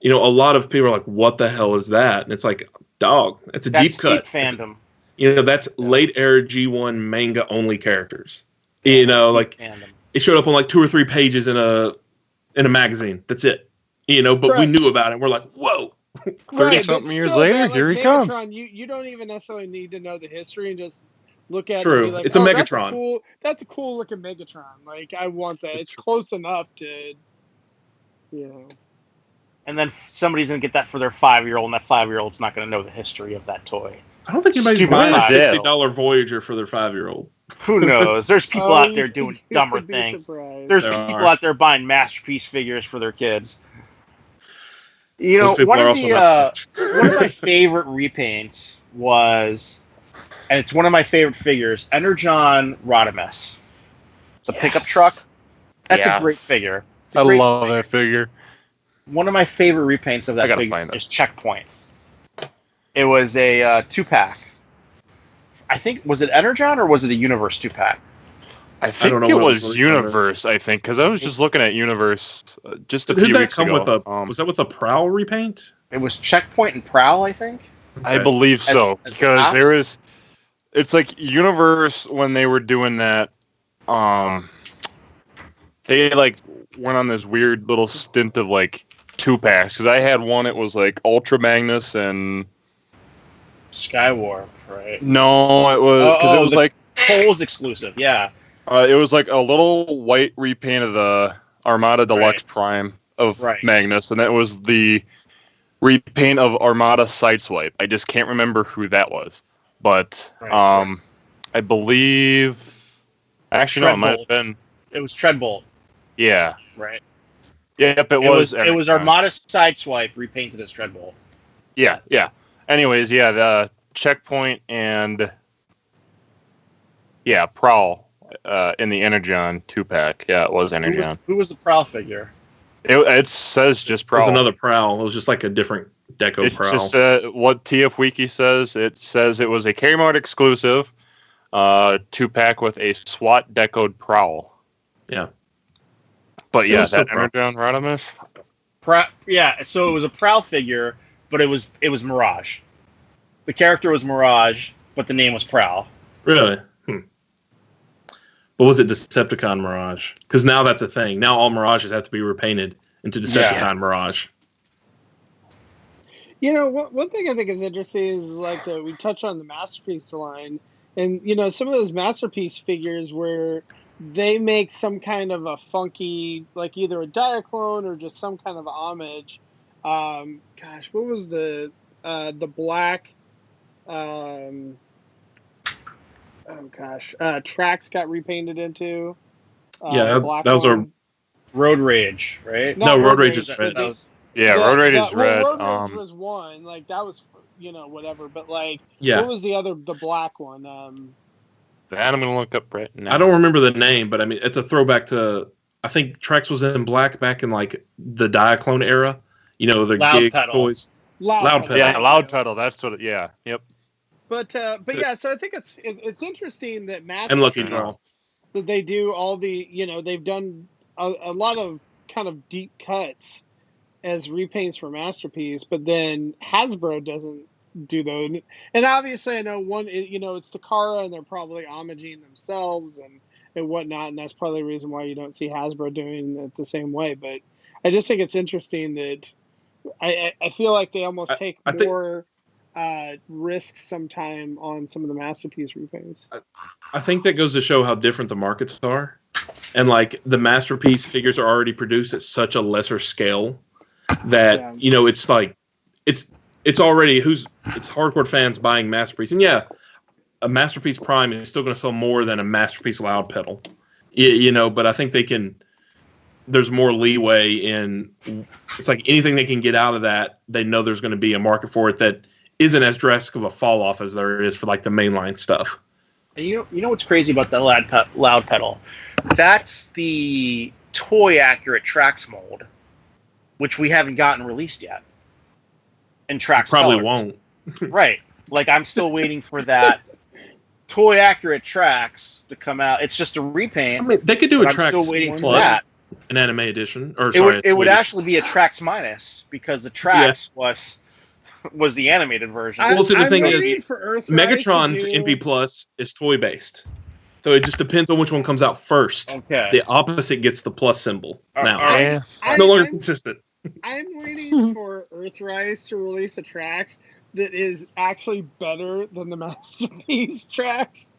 [SPEAKER 2] a lot of people are like, "What the hell is that?" And it's like, dog, that's deep cut.
[SPEAKER 3] Deep fandom.
[SPEAKER 2] That's late era G1 manga only characters. Like fandom. It showed up on like 2 or 3 pages in a magazine. That's it. But we knew about it. We're like, whoa.
[SPEAKER 5] 30-something years later, here he comes.
[SPEAKER 6] You don't even necessarily need to know the history and just look at it.
[SPEAKER 2] True.
[SPEAKER 6] And be like,
[SPEAKER 2] it's a Megatron.
[SPEAKER 6] That's a cool looking Megatron. Like, I want that. It's close enough to,
[SPEAKER 3] And then somebody's going to get that for their 5-year-old, and that 5-year-old's not going to know the history of that toy.
[SPEAKER 2] I don't think anybody's buying a $60 Voyager for their 5-year-old.
[SPEAKER 3] Who knows? There's people out there doing dumber things. There's people out there buying Masterpiece figures for their kids. One of my favorite repaints was, and it's one of my favorite figures, Energon Rodimus. The pickup truck. That's a great figure.
[SPEAKER 5] I love that figure.
[SPEAKER 3] One of my favorite repaints of that figure is Checkpoint. It was a 2-pack. I think, was it Energon or was it a Universe 2-pack?
[SPEAKER 5] I think it was Universe, I think, because I was just looking at Universe just a few weeks ago.
[SPEAKER 2] Was that with a Prowl repaint?
[SPEAKER 3] It was Checkpoint and Prowl, I think.
[SPEAKER 5] Okay. I believe so, because there was... It's like Universe, when they were doing that, they like went on this weird little stint of like 2-packs, because I had one, it was like Ultra Magnus and...
[SPEAKER 3] Skywarp, right?
[SPEAKER 5] No, it was... Because it was like...
[SPEAKER 3] Kohl's exclusive, yeah.
[SPEAKER 5] It was like a little white repaint of the Armada Deluxe Prime of Magnus, and that was the repaint of Armada Sideswipe. I just can't remember who that was. But I believe... Actually, no, it might have been...
[SPEAKER 3] It was Treadbolt.
[SPEAKER 5] Yeah.
[SPEAKER 3] Right.
[SPEAKER 5] Yep, it was.
[SPEAKER 3] It was Armada Sideswipe repainted as Treadbolt.
[SPEAKER 5] Yeah. Anyways, the Checkpoint and... Yeah, Prowl in the Energon 2-pack. Yeah, it was Energon.
[SPEAKER 3] Who was the Prowl figure?
[SPEAKER 5] It says just Prowl.
[SPEAKER 2] It was another Prowl. It was just like a different deco Prowl.
[SPEAKER 5] It just what TFWiki says. It says it was a Kmart exclusive 2-pack with a SWAT decoed Prowl.
[SPEAKER 2] Yeah.
[SPEAKER 5] But yeah, that Energon Rodimus.
[SPEAKER 3] So it was a Prowl figure, but it was Mirage. The character was Mirage, but the name was Prowl.
[SPEAKER 2] Really? But was it Decepticon Mirage? Because now that's a thing. Now all Mirages have to be repainted into Decepticon Mirage.
[SPEAKER 6] One thing I think is interesting is like we touch on the Masterpiece line, and some of those Masterpiece figures where they make some kind of a funky, like either a Diaclone or just some kind of homage. What was the black? Trax got repainted into.
[SPEAKER 2] That was a
[SPEAKER 3] Road Rage, right?
[SPEAKER 2] No, Road Rage is red.
[SPEAKER 5] Road Rage is red.
[SPEAKER 6] Road Rage was one. Like that was, whatever. But like, what was the black one?
[SPEAKER 5] That I'm gonna look up right now.
[SPEAKER 2] I don't remember the name, but I mean, it's a throwback to. I think Trax was in black back in like the Diaclone era. The
[SPEAKER 3] Loud
[SPEAKER 2] gig
[SPEAKER 3] pedal.
[SPEAKER 2] toys.
[SPEAKER 6] Loud pedal.
[SPEAKER 5] Yeah, Loud pedal. That's what. Yep.
[SPEAKER 6] But yeah, so I think it's interesting that Masterpiece
[SPEAKER 2] and Lucky Draw
[SPEAKER 6] that they do all the they've done a lot of kind of deep cuts as repaints for Masterpiece, but then Hasbro doesn't do those. And obviously, I know one it's Takara, and they're probably homaging themselves, and whatnot, and that's probably the reason why you don't see Hasbro doing it the same way. But I just think it's interesting that I feel like they almost take more risks sometime on some of the Masterpiece repaints.
[SPEAKER 2] I think that goes to show how different the markets are. And like the Masterpiece figures are already produced at such a lesser scale that it's like it's already it's hardcore fans buying Masterpiece. And yeah, a Masterpiece Prime is still going to sell more than a Masterpiece Loud Pedal. But I think there's more leeway in, it's like anything they can get out of that, they know there's going to be a market for it that isn't as drastic of a fall off as there is for like the mainline stuff.
[SPEAKER 3] And you know what's crazy about the loud pedal? That's the toy accurate Trax mold, which we haven't gotten released yet. And Trax
[SPEAKER 2] probably
[SPEAKER 3] colors.
[SPEAKER 2] won't.
[SPEAKER 3] Right. Like I'm still waiting for that toy accurate Trax to come out. It's just a repaint.
[SPEAKER 2] I mean, they could do a Trax
[SPEAKER 3] I'm still waiting
[SPEAKER 2] plus,
[SPEAKER 3] for that.
[SPEAKER 2] an anime edition, or
[SPEAKER 3] it would actually be a Trax minus because the Trax was the animated version.
[SPEAKER 2] Well, so the thing is,
[SPEAKER 6] Megatron's
[SPEAKER 2] MP Plus is toy based, so it just depends on which one comes out first.
[SPEAKER 3] Okay.
[SPEAKER 2] The opposite gets the plus symbol now.
[SPEAKER 5] Yeah.
[SPEAKER 2] It's no longer consistent.
[SPEAKER 6] I'm waiting for Earthrise to release a Trax that is actually better than the Masterpiece Trax.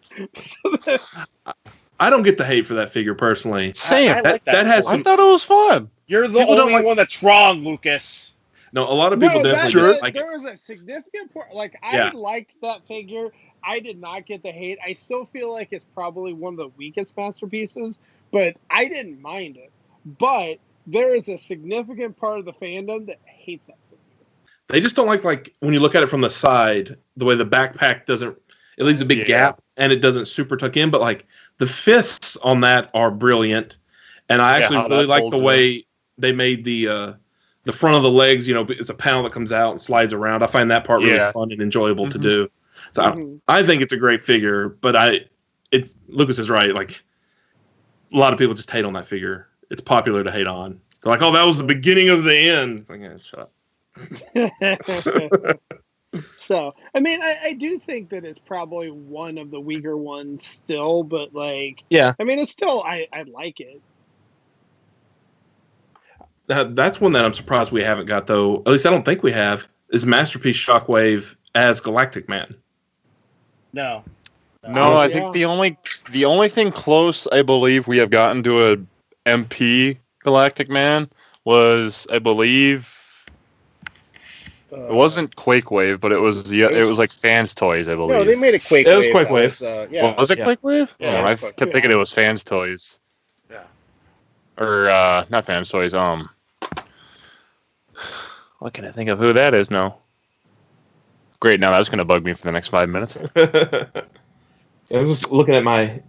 [SPEAKER 2] I don't get the hate for that figure personally.
[SPEAKER 5] Same.
[SPEAKER 3] I like that.
[SPEAKER 2] has
[SPEAKER 5] I thought it was fun.
[SPEAKER 3] You're the only one that's wrong, Lucas.
[SPEAKER 2] No, a lot of people definitely like
[SPEAKER 6] there was a significant point. Like I liked that figure. I did not get the hate. I still feel like it's probably one of the weakest masterpieces, but I didn't mind it. But there is a significant part of the fandom that hates that figure.
[SPEAKER 2] They just don't like when you look at it from the side, the way the backpack doesn't. It leaves a big gap and it doesn't super tuck in, but like the fists on that are brilliant, and I actually really like the way they made the front of the legs. It's a panel that comes out and slides around. I find that part really fun and enjoyable to do. So I think it's a great figure, but Lucas is right. Like a lot of people just hate on that figure. It's popular to hate on. They're like, "Oh, that was the beginning of the end." It's like, shut up.
[SPEAKER 6] So, I mean, I do think that it's probably one of the weaker ones still, but like, I mean, it's still, I like it.
[SPEAKER 2] That's one that I'm surprised we haven't got, though. At least I don't think we have. Is Masterpiece Shockwave as Galactic Man?
[SPEAKER 3] No.
[SPEAKER 5] No, I think the only thing close I believe we have gotten to a MP Galactic Man was, I believe, it wasn't Quake Wave, but it was like Fans Toys, I believe.
[SPEAKER 3] No, they made a Quake Wave.
[SPEAKER 2] It was Quake Wave.
[SPEAKER 5] Was it Quake Wave?
[SPEAKER 3] Yeah,
[SPEAKER 5] I kept thinking it was Fans Toys.
[SPEAKER 3] Yeah.
[SPEAKER 5] Or not Fans Toys. What can I think of who that is now? Great, now that's going to bug me for the next 5 minutes.
[SPEAKER 2] I was just looking at my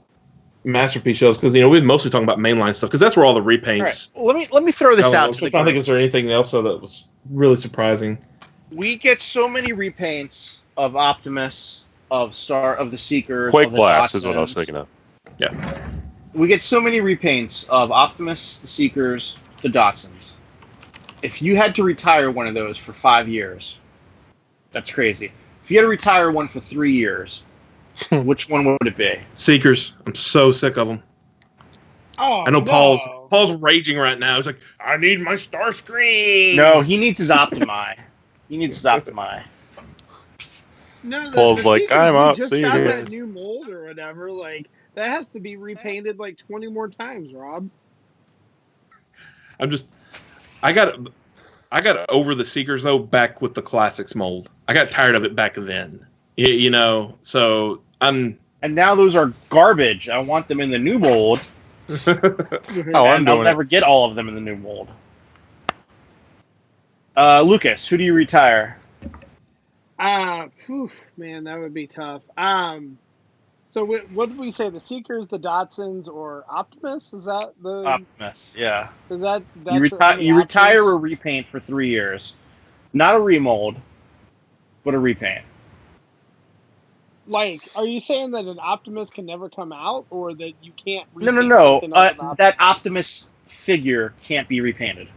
[SPEAKER 2] Masterpiece shows because we've mostly talking about mainline stuff because that's where all the repaints.
[SPEAKER 3] All right. Let me throw this out.
[SPEAKER 2] I think is there anything else that was really surprising?
[SPEAKER 3] We get so many repaints of Optimus, of the Seekers,
[SPEAKER 5] Quake
[SPEAKER 3] of the
[SPEAKER 5] Blast
[SPEAKER 3] Dotsons.
[SPEAKER 5] is what I was thinking of.
[SPEAKER 2] Yeah.
[SPEAKER 3] We get so many repaints of Optimus, the Seekers, the Dotsons. If you had to retire one of those for 5 years, that's crazy. If you had to retire one for 3 years, which one would it be?
[SPEAKER 2] Seekers. I'm so sick of them.
[SPEAKER 6] Oh,
[SPEAKER 2] I know Paul's raging right now. He's like, I need my Starscream.
[SPEAKER 3] No, he needs his Optimi.
[SPEAKER 6] No,
[SPEAKER 5] Paul's like,
[SPEAKER 6] Seekers,
[SPEAKER 5] I'm out.
[SPEAKER 6] just
[SPEAKER 5] See you
[SPEAKER 6] got
[SPEAKER 5] guys.
[SPEAKER 6] that new mold or whatever. Like that has to be repainted like 20 more times, Rob.
[SPEAKER 2] I got over the Seekers though back with the Classics mold. I got tired of it back then. So I'm.
[SPEAKER 3] And now those are garbage. I want them in the new mold. I'll never get all of them in the new mold. Lucas, who do you retire?
[SPEAKER 6] Man, that would be tough. So what did we say? The Seekers, the Dotsons, or Optimus? Is that the
[SPEAKER 3] Optimus? Yeah.
[SPEAKER 6] Is that
[SPEAKER 3] you retire or repaint for 3 years? Not a remold, but a repaint.
[SPEAKER 6] Like, are you saying that an Optimus can never come out, or that you can't?
[SPEAKER 3] No. That Optimus figure can't be repainted.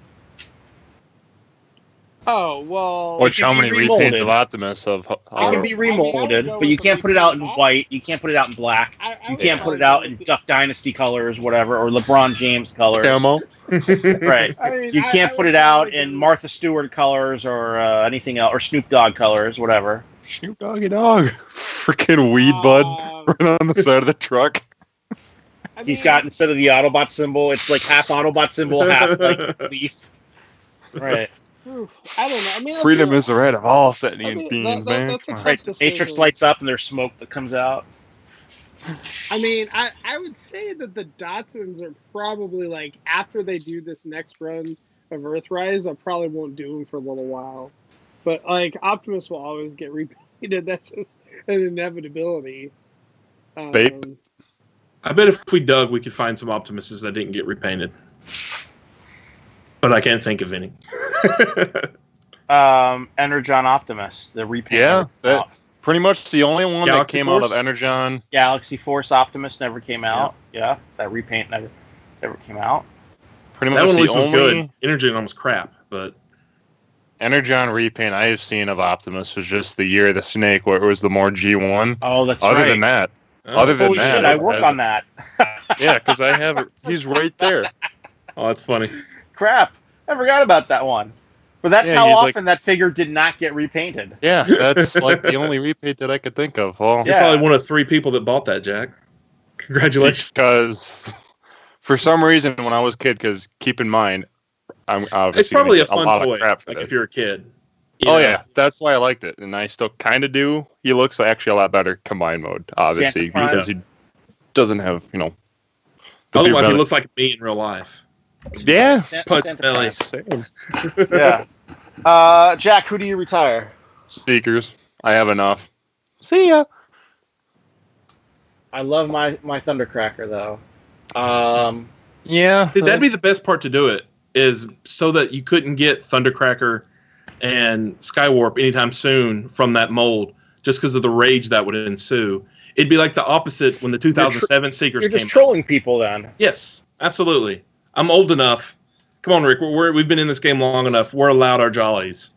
[SPEAKER 6] Oh well.
[SPEAKER 5] Which
[SPEAKER 3] can
[SPEAKER 5] how
[SPEAKER 3] be
[SPEAKER 5] many
[SPEAKER 3] remolded.
[SPEAKER 5] repaints of Optimus of?
[SPEAKER 3] It can be remolded,
[SPEAKER 6] go
[SPEAKER 3] but you
[SPEAKER 6] with
[SPEAKER 3] can't
[SPEAKER 6] the
[SPEAKER 3] put it out in
[SPEAKER 6] repaint.
[SPEAKER 3] white. You can't put it out in black.
[SPEAKER 6] I
[SPEAKER 3] You
[SPEAKER 6] would
[SPEAKER 3] can't put
[SPEAKER 6] probably
[SPEAKER 3] it out
[SPEAKER 6] go
[SPEAKER 3] in
[SPEAKER 6] with
[SPEAKER 3] Duck Dynasty colors, whatever, or LeBron James colors.
[SPEAKER 5] Camo.
[SPEAKER 3] Right.
[SPEAKER 6] I mean,
[SPEAKER 3] You can't
[SPEAKER 6] I
[SPEAKER 3] put
[SPEAKER 6] would
[SPEAKER 3] it out
[SPEAKER 6] probably
[SPEAKER 3] in
[SPEAKER 6] go-
[SPEAKER 3] Martha Stewart colors or anything else, or Snoop Dogg colors, whatever.
[SPEAKER 5] Snoop Doggy Dog. Freaking weed bud right on the side of the truck.
[SPEAKER 6] I
[SPEAKER 3] He's
[SPEAKER 6] mean,
[SPEAKER 3] got, instead of the Autobot symbol, it's like half Autobot symbol, half like leaf. Right.
[SPEAKER 6] oof, I don't know. I mean, I
[SPEAKER 5] Freedom
[SPEAKER 6] feel-
[SPEAKER 5] is the right of all sentient
[SPEAKER 6] I mean,
[SPEAKER 5] beings,
[SPEAKER 6] that-
[SPEAKER 5] man.
[SPEAKER 6] that's a
[SPEAKER 5] Come on.
[SPEAKER 6] tough
[SPEAKER 3] Right. The Matrix
[SPEAKER 6] decision.
[SPEAKER 3] lights up and there's smoke that comes out.
[SPEAKER 6] I mean, I would say that the Datsuns are probably like after they do this next run of Earthrise, I probably won't do them for a little while. But like Optimus will always get repainted. That's just an inevitability.
[SPEAKER 5] Bape.
[SPEAKER 2] I bet if we dug, we could find some Optimuses that didn't get repainted. But I can't think of any.
[SPEAKER 3] Energon Optimus, the repaint.
[SPEAKER 5] Yeah,
[SPEAKER 3] never came out.
[SPEAKER 5] pretty much the only one that
[SPEAKER 2] Galaxy
[SPEAKER 5] came out of
[SPEAKER 2] Force?
[SPEAKER 5] Energon.
[SPEAKER 3] Galaxy Force Optimus never came out. Yeah, that repaint never came out.
[SPEAKER 5] Pretty
[SPEAKER 2] That
[SPEAKER 5] much
[SPEAKER 2] one at
[SPEAKER 5] the
[SPEAKER 2] least was
[SPEAKER 5] only
[SPEAKER 2] good. Energon was crap, but
[SPEAKER 5] Energon repaint I have seen of Optimus was just the Year of the Snake, where it was the more G1.
[SPEAKER 3] Oh, that's
[SPEAKER 5] Other
[SPEAKER 3] right.
[SPEAKER 5] than that, other than
[SPEAKER 3] Holy
[SPEAKER 5] that,
[SPEAKER 3] shit, I work on that.
[SPEAKER 5] Yeah, because I have it. He's right there.
[SPEAKER 2] oh, that's funny.
[SPEAKER 3] Crap, I forgot about that one. But that's
[SPEAKER 5] Yeah,
[SPEAKER 3] how
[SPEAKER 5] he's
[SPEAKER 3] often that figure did not get repainted.
[SPEAKER 5] Yeah, that's like the only repaint that I could think of. Well,
[SPEAKER 2] You're
[SPEAKER 3] Yeah.
[SPEAKER 2] probably one of 3 people that bought that, Jack. Congratulations.
[SPEAKER 5] because for some reason when I was a kid, because keep in mind, I'm obviously
[SPEAKER 2] It's probably a
[SPEAKER 5] gonna get
[SPEAKER 2] fun
[SPEAKER 5] lot
[SPEAKER 2] toy,
[SPEAKER 5] of crap for
[SPEAKER 2] like
[SPEAKER 5] this.
[SPEAKER 2] if you're a kid. You
[SPEAKER 5] Oh
[SPEAKER 2] know?
[SPEAKER 5] yeah, that's why I liked it, and I still kind of do. He looks actually a lot better combined mode, obviously,
[SPEAKER 3] Santa Prime.
[SPEAKER 5] because he doesn't have the
[SPEAKER 2] Otherwise,
[SPEAKER 5] beer
[SPEAKER 2] he
[SPEAKER 5] belly.
[SPEAKER 2] looks like me in real life.
[SPEAKER 5] Yeah,
[SPEAKER 2] Put
[SPEAKER 3] Santa
[SPEAKER 2] belly.
[SPEAKER 5] same.
[SPEAKER 3] Yeah. Jack, who do you retire?
[SPEAKER 5] Speakers. I have enough. See ya.
[SPEAKER 3] I love my Thundercracker though.
[SPEAKER 5] Yeah,
[SPEAKER 2] See, that'd be the best part to do it, is so that you couldn't get Thundercracker and Skywarp anytime soon from that mold, just because of the rage that would ensue. It'd be like the opposite when the 2007 Seekers
[SPEAKER 3] You're
[SPEAKER 2] came
[SPEAKER 3] just
[SPEAKER 2] out.
[SPEAKER 3] trolling people then.
[SPEAKER 2] Yes, absolutely. I'm old enough. Come on, Rick. We've been in this game long enough. We're allowed our jollies.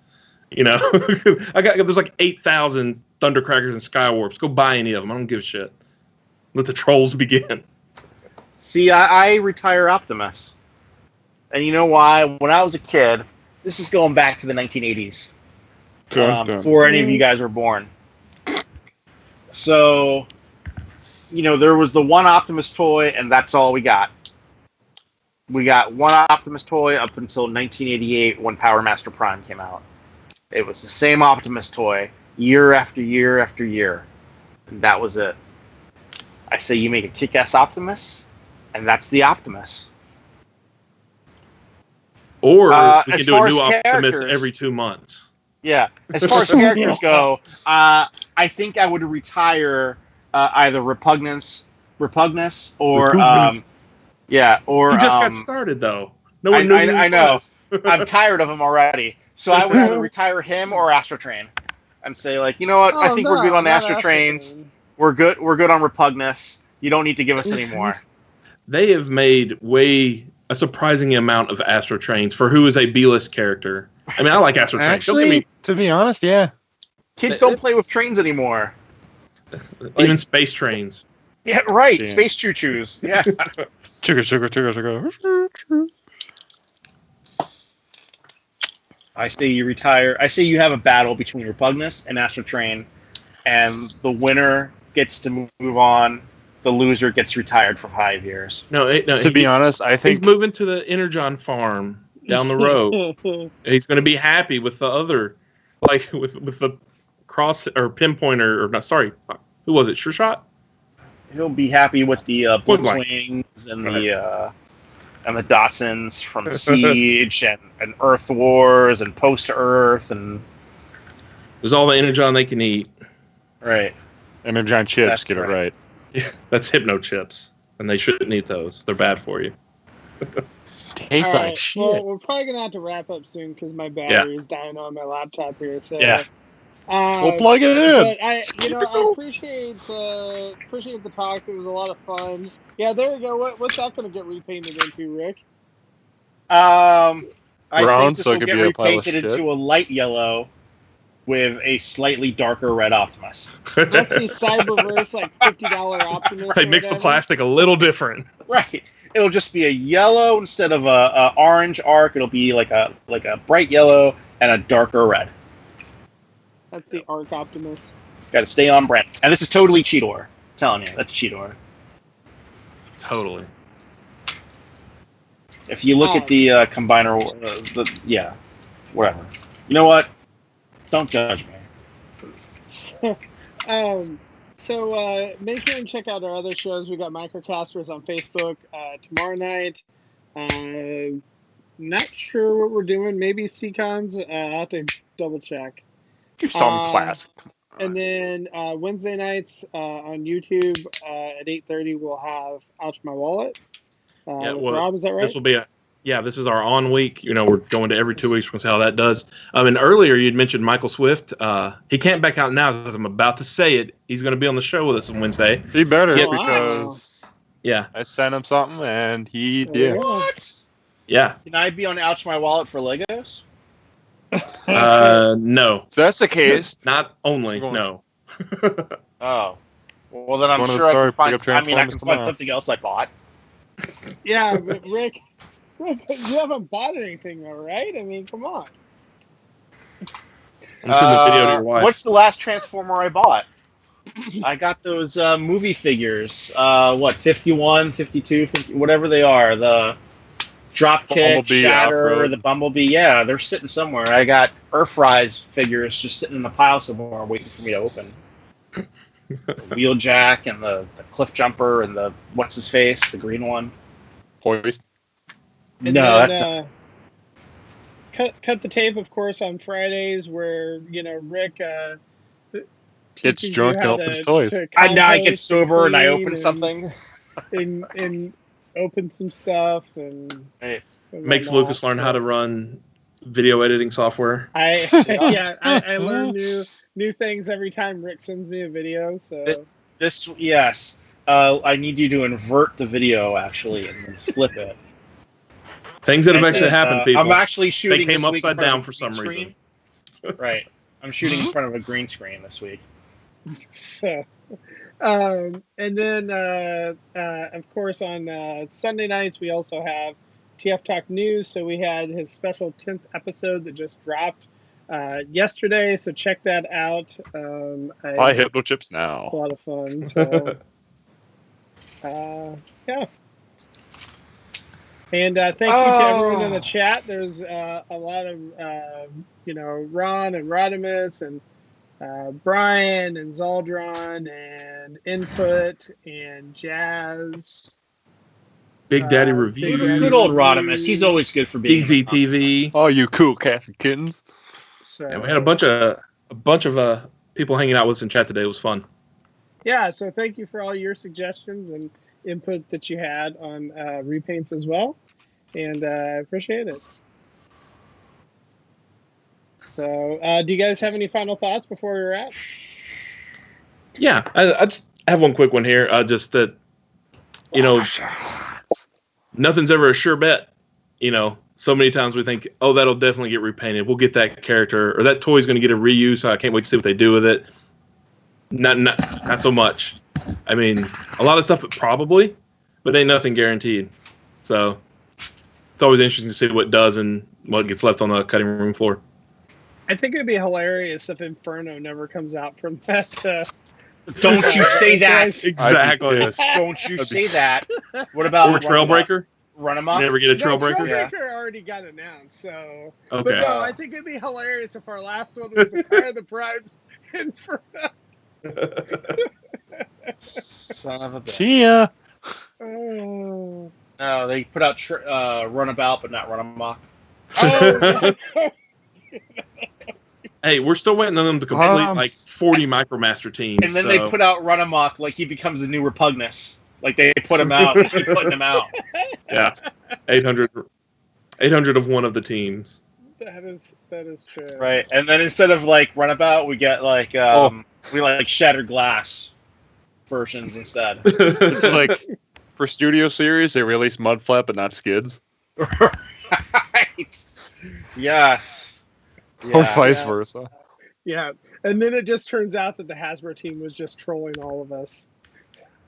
[SPEAKER 2] You know, there's like 8,000 Thundercrackers and Skywarps. Go buy any of them. I don't give a shit. Let the trolls begin.
[SPEAKER 3] See, I retire Optimus. And you know why? When I was a kid, this is going back to the 1980s. Before any of you guys were born. So, there was the one Optimus toy, and that's all we got. We got one Optimus toy up until 1988 when Power Master Prime came out. It was the same Optimus toy year after year after year. And that was it. I say you make a kick-ass Optimus, and that's the Optimus.
[SPEAKER 2] Or we
[SPEAKER 3] as
[SPEAKER 2] can do
[SPEAKER 3] far
[SPEAKER 2] a new
[SPEAKER 3] as
[SPEAKER 2] Optimus
[SPEAKER 3] characters-
[SPEAKER 2] every 2 months.
[SPEAKER 3] Yeah. As far as characters go, I think I would retire either Repugnance or
[SPEAKER 2] Repugnance.
[SPEAKER 3] or
[SPEAKER 2] He just got
[SPEAKER 3] um,
[SPEAKER 2] started, though. No one knew.
[SPEAKER 3] I know. I'm tired of him already. So I would either retire him or Astrotrain, and say like, you know what? I think we're good on Astrotrains. We're good on Repugnance. You don't need to give us any more.
[SPEAKER 2] They have made a surprising amount of Astro Trains for who is a B-list character. I mean, I like Astro Trains. Don't get me.
[SPEAKER 5] Actually, to be honest, yeah.
[SPEAKER 3] Kids don't play with trains anymore.
[SPEAKER 2] Even space trains.
[SPEAKER 3] Yeah, right.
[SPEAKER 5] Yeah.
[SPEAKER 3] Space choo-choos. Yeah.
[SPEAKER 5] Chugga.
[SPEAKER 3] I say you retire. I say you have a battle between Repugnance and Astrotrain, and the winner gets to move on. The loser gets retired for 5 years.
[SPEAKER 2] No.
[SPEAKER 5] To be honest, I
[SPEAKER 2] he's
[SPEAKER 5] think
[SPEAKER 2] moving to the Energon farm down the road. He's going to be happy with the other, like with the cross or pinpointer or not. Sorry, who was it? Sure Shot.
[SPEAKER 3] He'll be happy with the
[SPEAKER 2] Point
[SPEAKER 3] Blitzwings and the Datsuns from Siege and Earth Wars and Post Earth and
[SPEAKER 2] There's all the Energon they can eat.
[SPEAKER 3] right.
[SPEAKER 5] Energon chips
[SPEAKER 3] That's
[SPEAKER 5] get
[SPEAKER 3] right.
[SPEAKER 5] it right.
[SPEAKER 2] Yeah, that's Hypno chips, and they shouldn't eat those. They're bad for you.
[SPEAKER 5] Tastes
[SPEAKER 6] All
[SPEAKER 5] like
[SPEAKER 6] right,
[SPEAKER 5] shit.
[SPEAKER 6] well, we're probably gonna have to wrap up soon because my battery is dying on my laptop here. So
[SPEAKER 2] Yeah.
[SPEAKER 5] We'll plug it in.
[SPEAKER 6] But I appreciate the talks. It was a lot of fun. Yeah, there we go. What's that gonna get repainted into, Rick?
[SPEAKER 3] I
[SPEAKER 5] brown,
[SPEAKER 3] think this
[SPEAKER 5] so it
[SPEAKER 3] will
[SPEAKER 5] could
[SPEAKER 3] get
[SPEAKER 5] be a pile of
[SPEAKER 3] repainted
[SPEAKER 5] shit.
[SPEAKER 3] into a light yellow with a slightly darker red Optimus.
[SPEAKER 6] That's the Cyberverse like $50 Optimus.
[SPEAKER 2] They
[SPEAKER 6] or
[SPEAKER 2] mix the
[SPEAKER 6] whatever.
[SPEAKER 2] plastic a little different.
[SPEAKER 3] Right. It'll just be a yellow instead of a orange arc. It'll be like a bright yellow and a darker red.
[SPEAKER 6] That's the Arc Optimus.
[SPEAKER 3] Got to stay on brand. And this is totally Cheetor. I'm telling you, that's Cheetor.
[SPEAKER 2] Totally.
[SPEAKER 3] If you look at the combiner, whatever. You know what? Don't judge me.
[SPEAKER 6] So make sure and check out our other shows. We got Microcasters on Facebook tomorrow night. Not sure what we're doing. Maybe CCons. I'll have to double check.
[SPEAKER 5] Do some classic.
[SPEAKER 6] And then Wednesday nights on YouTube at 8:30 we'll have Ouch My Wallet. With Rob, is that right?
[SPEAKER 2] This will be this is our on week. We're going to every 2 weeks. We'll see how that does. And earlier you'd mentioned Michael Swift. He can't back out now because I'm about to say it. He's going to be on the show with us on Wednesday.
[SPEAKER 5] He better
[SPEAKER 2] Yeah,
[SPEAKER 5] because
[SPEAKER 2] I
[SPEAKER 5] sent him something and he did.
[SPEAKER 3] What?
[SPEAKER 2] Yeah.
[SPEAKER 3] Can I be on Ouch My Wallet for Legos?
[SPEAKER 2] No.
[SPEAKER 5] If that's the case,
[SPEAKER 2] Not only. No.
[SPEAKER 3] Oh. Well, then I'm
[SPEAKER 5] Going to the
[SPEAKER 3] sure
[SPEAKER 5] store,
[SPEAKER 3] I can
[SPEAKER 5] pick up
[SPEAKER 3] find. I can
[SPEAKER 5] Transformers
[SPEAKER 3] find
[SPEAKER 5] tomorrow.
[SPEAKER 3] something else I bought.
[SPEAKER 6] Yeah, but Rick, you haven't bought anything though, right? I mean, come on.
[SPEAKER 2] I'm sending the video to your wife.
[SPEAKER 3] What's the last Transformer I bought? I got those movie figures. 51, 52, 50, whatever they are. The Dropkick,
[SPEAKER 5] Bumblebee,
[SPEAKER 3] Shatter,
[SPEAKER 5] Off-Road.
[SPEAKER 3] the Bumblebee. Yeah, they're sitting somewhere. I got Earthrise figures just sitting in a pile somewhere waiting for me to open. The Wheeljack and the Cliff Jumper and the what's-his-face, the green one.
[SPEAKER 5] Hoist.
[SPEAKER 6] And
[SPEAKER 3] No,
[SPEAKER 6] then,
[SPEAKER 3] that's
[SPEAKER 6] cut the tape, of course, on Fridays where Rick
[SPEAKER 5] Gets
[SPEAKER 6] teaches
[SPEAKER 5] drunk
[SPEAKER 6] you
[SPEAKER 5] and
[SPEAKER 6] how
[SPEAKER 5] opens
[SPEAKER 6] to-
[SPEAKER 5] toys.
[SPEAKER 6] to
[SPEAKER 3] now I get
[SPEAKER 6] compost
[SPEAKER 3] sober and I
[SPEAKER 6] clean
[SPEAKER 3] open something.
[SPEAKER 6] and open some stuff and
[SPEAKER 3] Right.
[SPEAKER 2] Makes
[SPEAKER 6] whatnot,
[SPEAKER 2] Lucas learn
[SPEAKER 6] so
[SPEAKER 2] how to run video editing software.
[SPEAKER 6] I learn new things every time Rick sends me a video. So
[SPEAKER 3] Yes. I need you to invert the video actually and then flip it.
[SPEAKER 2] Things that have
[SPEAKER 3] And
[SPEAKER 2] actually
[SPEAKER 3] then,
[SPEAKER 2] happened, people.
[SPEAKER 3] I'm actually shooting.
[SPEAKER 2] They came
[SPEAKER 3] this week in
[SPEAKER 2] upside
[SPEAKER 3] front of
[SPEAKER 2] down
[SPEAKER 3] a
[SPEAKER 2] for some
[SPEAKER 3] green
[SPEAKER 2] reason.
[SPEAKER 3] screen. Right. I'm shooting in front of a green screen this week.
[SPEAKER 6] So, and then of course on Sunday nights we also have TF Talk News. So we had his special 10th episode that just dropped yesterday. So check that out.
[SPEAKER 5] Buy Hypno Chips
[SPEAKER 6] It's a
[SPEAKER 5] now.
[SPEAKER 6] lot of fun. So, yeah. And thank you to everyone in the chat. There's a lot of, Ron and Rodimus and Brian and Zaldron and Input and Jazz.
[SPEAKER 2] Big Daddy
[SPEAKER 6] Big
[SPEAKER 2] Review.
[SPEAKER 6] Daddy
[SPEAKER 3] Good old Rodimus. He's always good for being.
[SPEAKER 2] DZTV.
[SPEAKER 5] Oh, you cool cats and kittens.
[SPEAKER 6] So,
[SPEAKER 2] And we had a bunch of people hanging out with us in chat today. It was fun.
[SPEAKER 6] yeah, so thank you for all your suggestions and input that you had on repaints as well. And I appreciate it. So, do you guys have any final thoughts before we're at?
[SPEAKER 2] Yeah, I just have one quick one here. Just that, nothing's ever a sure bet. So many times we think, oh, that'll definitely get repainted. We'll get that character, or that toy's going to get a reuse. So I can't wait to see what they do with it. Not so much. I mean, a lot of stuff probably, but ain't nothing guaranteed. So it's always interesting to see what does and what gets left on the cutting room floor.
[SPEAKER 6] I think it'd be hilarious if Inferno never comes out from that.
[SPEAKER 3] Don't you say that.
[SPEAKER 2] Exactly.
[SPEAKER 5] Yes.
[SPEAKER 3] Don't you say that. What about
[SPEAKER 2] Or Trailbreaker.
[SPEAKER 3] Run 'em up?
[SPEAKER 2] Never get a
[SPEAKER 6] No,
[SPEAKER 2] Trailbreaker.
[SPEAKER 6] Trailbreaker already got announced, so.
[SPEAKER 2] Okay.
[SPEAKER 6] But no, I think it'd be hilarious if our last one was the Fire of the Primes Inferno.
[SPEAKER 3] Son of a bitch.
[SPEAKER 5] See ya.
[SPEAKER 6] Oh.
[SPEAKER 3] No, they put out Runabout, but not Run-Amok.
[SPEAKER 6] Oh, yeah.
[SPEAKER 2] Hey, we're still waiting on them to complete 40 Micromaster teams.
[SPEAKER 3] And then they put out Run-Amok like he becomes the new Repugnus. Like they put him out and keep putting him out.
[SPEAKER 2] Yeah, 800 of one of the teams.
[SPEAKER 6] That is true.
[SPEAKER 3] Right. And then instead of Runabout, we get we Shattered Glass versions instead.
[SPEAKER 5] It's like for Studio Series, they release Mudflap but not Skids.
[SPEAKER 3] Right. Yes.
[SPEAKER 5] Or
[SPEAKER 3] Yeah.
[SPEAKER 5] vice versa.
[SPEAKER 6] Yeah, and then it just turns out that the Hasbro team was just trolling all of us.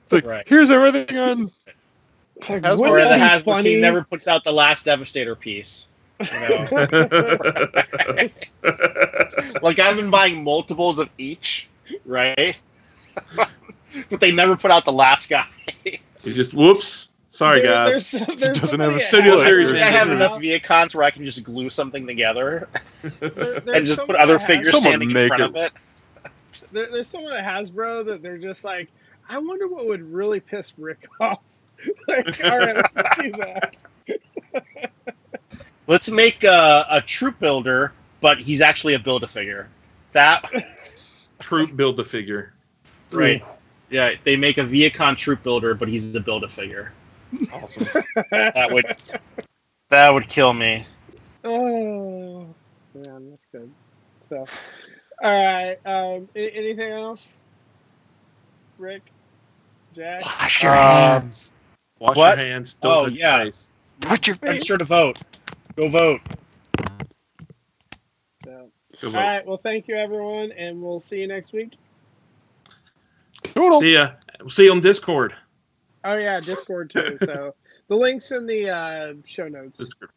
[SPEAKER 5] It's like,
[SPEAKER 3] Right.
[SPEAKER 5] here's everything on.
[SPEAKER 6] It's like,
[SPEAKER 5] Hasbro
[SPEAKER 3] Or
[SPEAKER 6] wouldn't
[SPEAKER 3] the
[SPEAKER 6] it be
[SPEAKER 3] Hasbro
[SPEAKER 6] funny?
[SPEAKER 3] team never puts out the last Devastator piece. You know? Like, I've been buying multiples of each, right? But they never put out the last guy.
[SPEAKER 2] You just whoops. Sorry, guys.
[SPEAKER 6] There's
[SPEAKER 5] Doesn't have a
[SPEAKER 6] somebody at
[SPEAKER 2] Studio
[SPEAKER 6] Hasbro
[SPEAKER 2] Series
[SPEAKER 3] I
[SPEAKER 6] that
[SPEAKER 3] have
[SPEAKER 6] put
[SPEAKER 3] enough
[SPEAKER 6] out-
[SPEAKER 3] Viacons where I can just glue something together
[SPEAKER 6] there's
[SPEAKER 3] and just put
[SPEAKER 6] someone
[SPEAKER 3] other
[SPEAKER 6] at
[SPEAKER 3] figures
[SPEAKER 5] Someone
[SPEAKER 3] standing in
[SPEAKER 5] make
[SPEAKER 3] front
[SPEAKER 5] it.
[SPEAKER 3] of it.
[SPEAKER 6] There's someone at Hasbro that they're just like, I wonder what would really piss Rick off. Like, all right, let's do that.
[SPEAKER 3] Let's make a troop builder, but he's actually a Build-A-Figure. That
[SPEAKER 2] Troop build a figure.
[SPEAKER 3] right? Yeah, they make a Viacon troop builder, but he's a Build-A-Figure.
[SPEAKER 2] Awesome.
[SPEAKER 3] That would kill me.
[SPEAKER 6] Oh, man, that's good. So, all right. Anything else? Rick? Jack?
[SPEAKER 5] Wash your hands.
[SPEAKER 2] Wash
[SPEAKER 3] What?
[SPEAKER 2] your hands. Don't
[SPEAKER 3] Oh,
[SPEAKER 2] touch
[SPEAKER 3] yeah.
[SPEAKER 2] your face.
[SPEAKER 5] Touch your face.
[SPEAKER 3] Register to vote. Go vote.
[SPEAKER 6] So,
[SPEAKER 2] Go
[SPEAKER 6] all
[SPEAKER 2] vote.
[SPEAKER 6] right. Well, thank you, everyone, and we'll see you next week.
[SPEAKER 5] Toodles.
[SPEAKER 2] See ya. We'll see you on Discord.
[SPEAKER 6] Oh, yeah, Discord, too. So, the link's in the show notes.
[SPEAKER 2] Discord.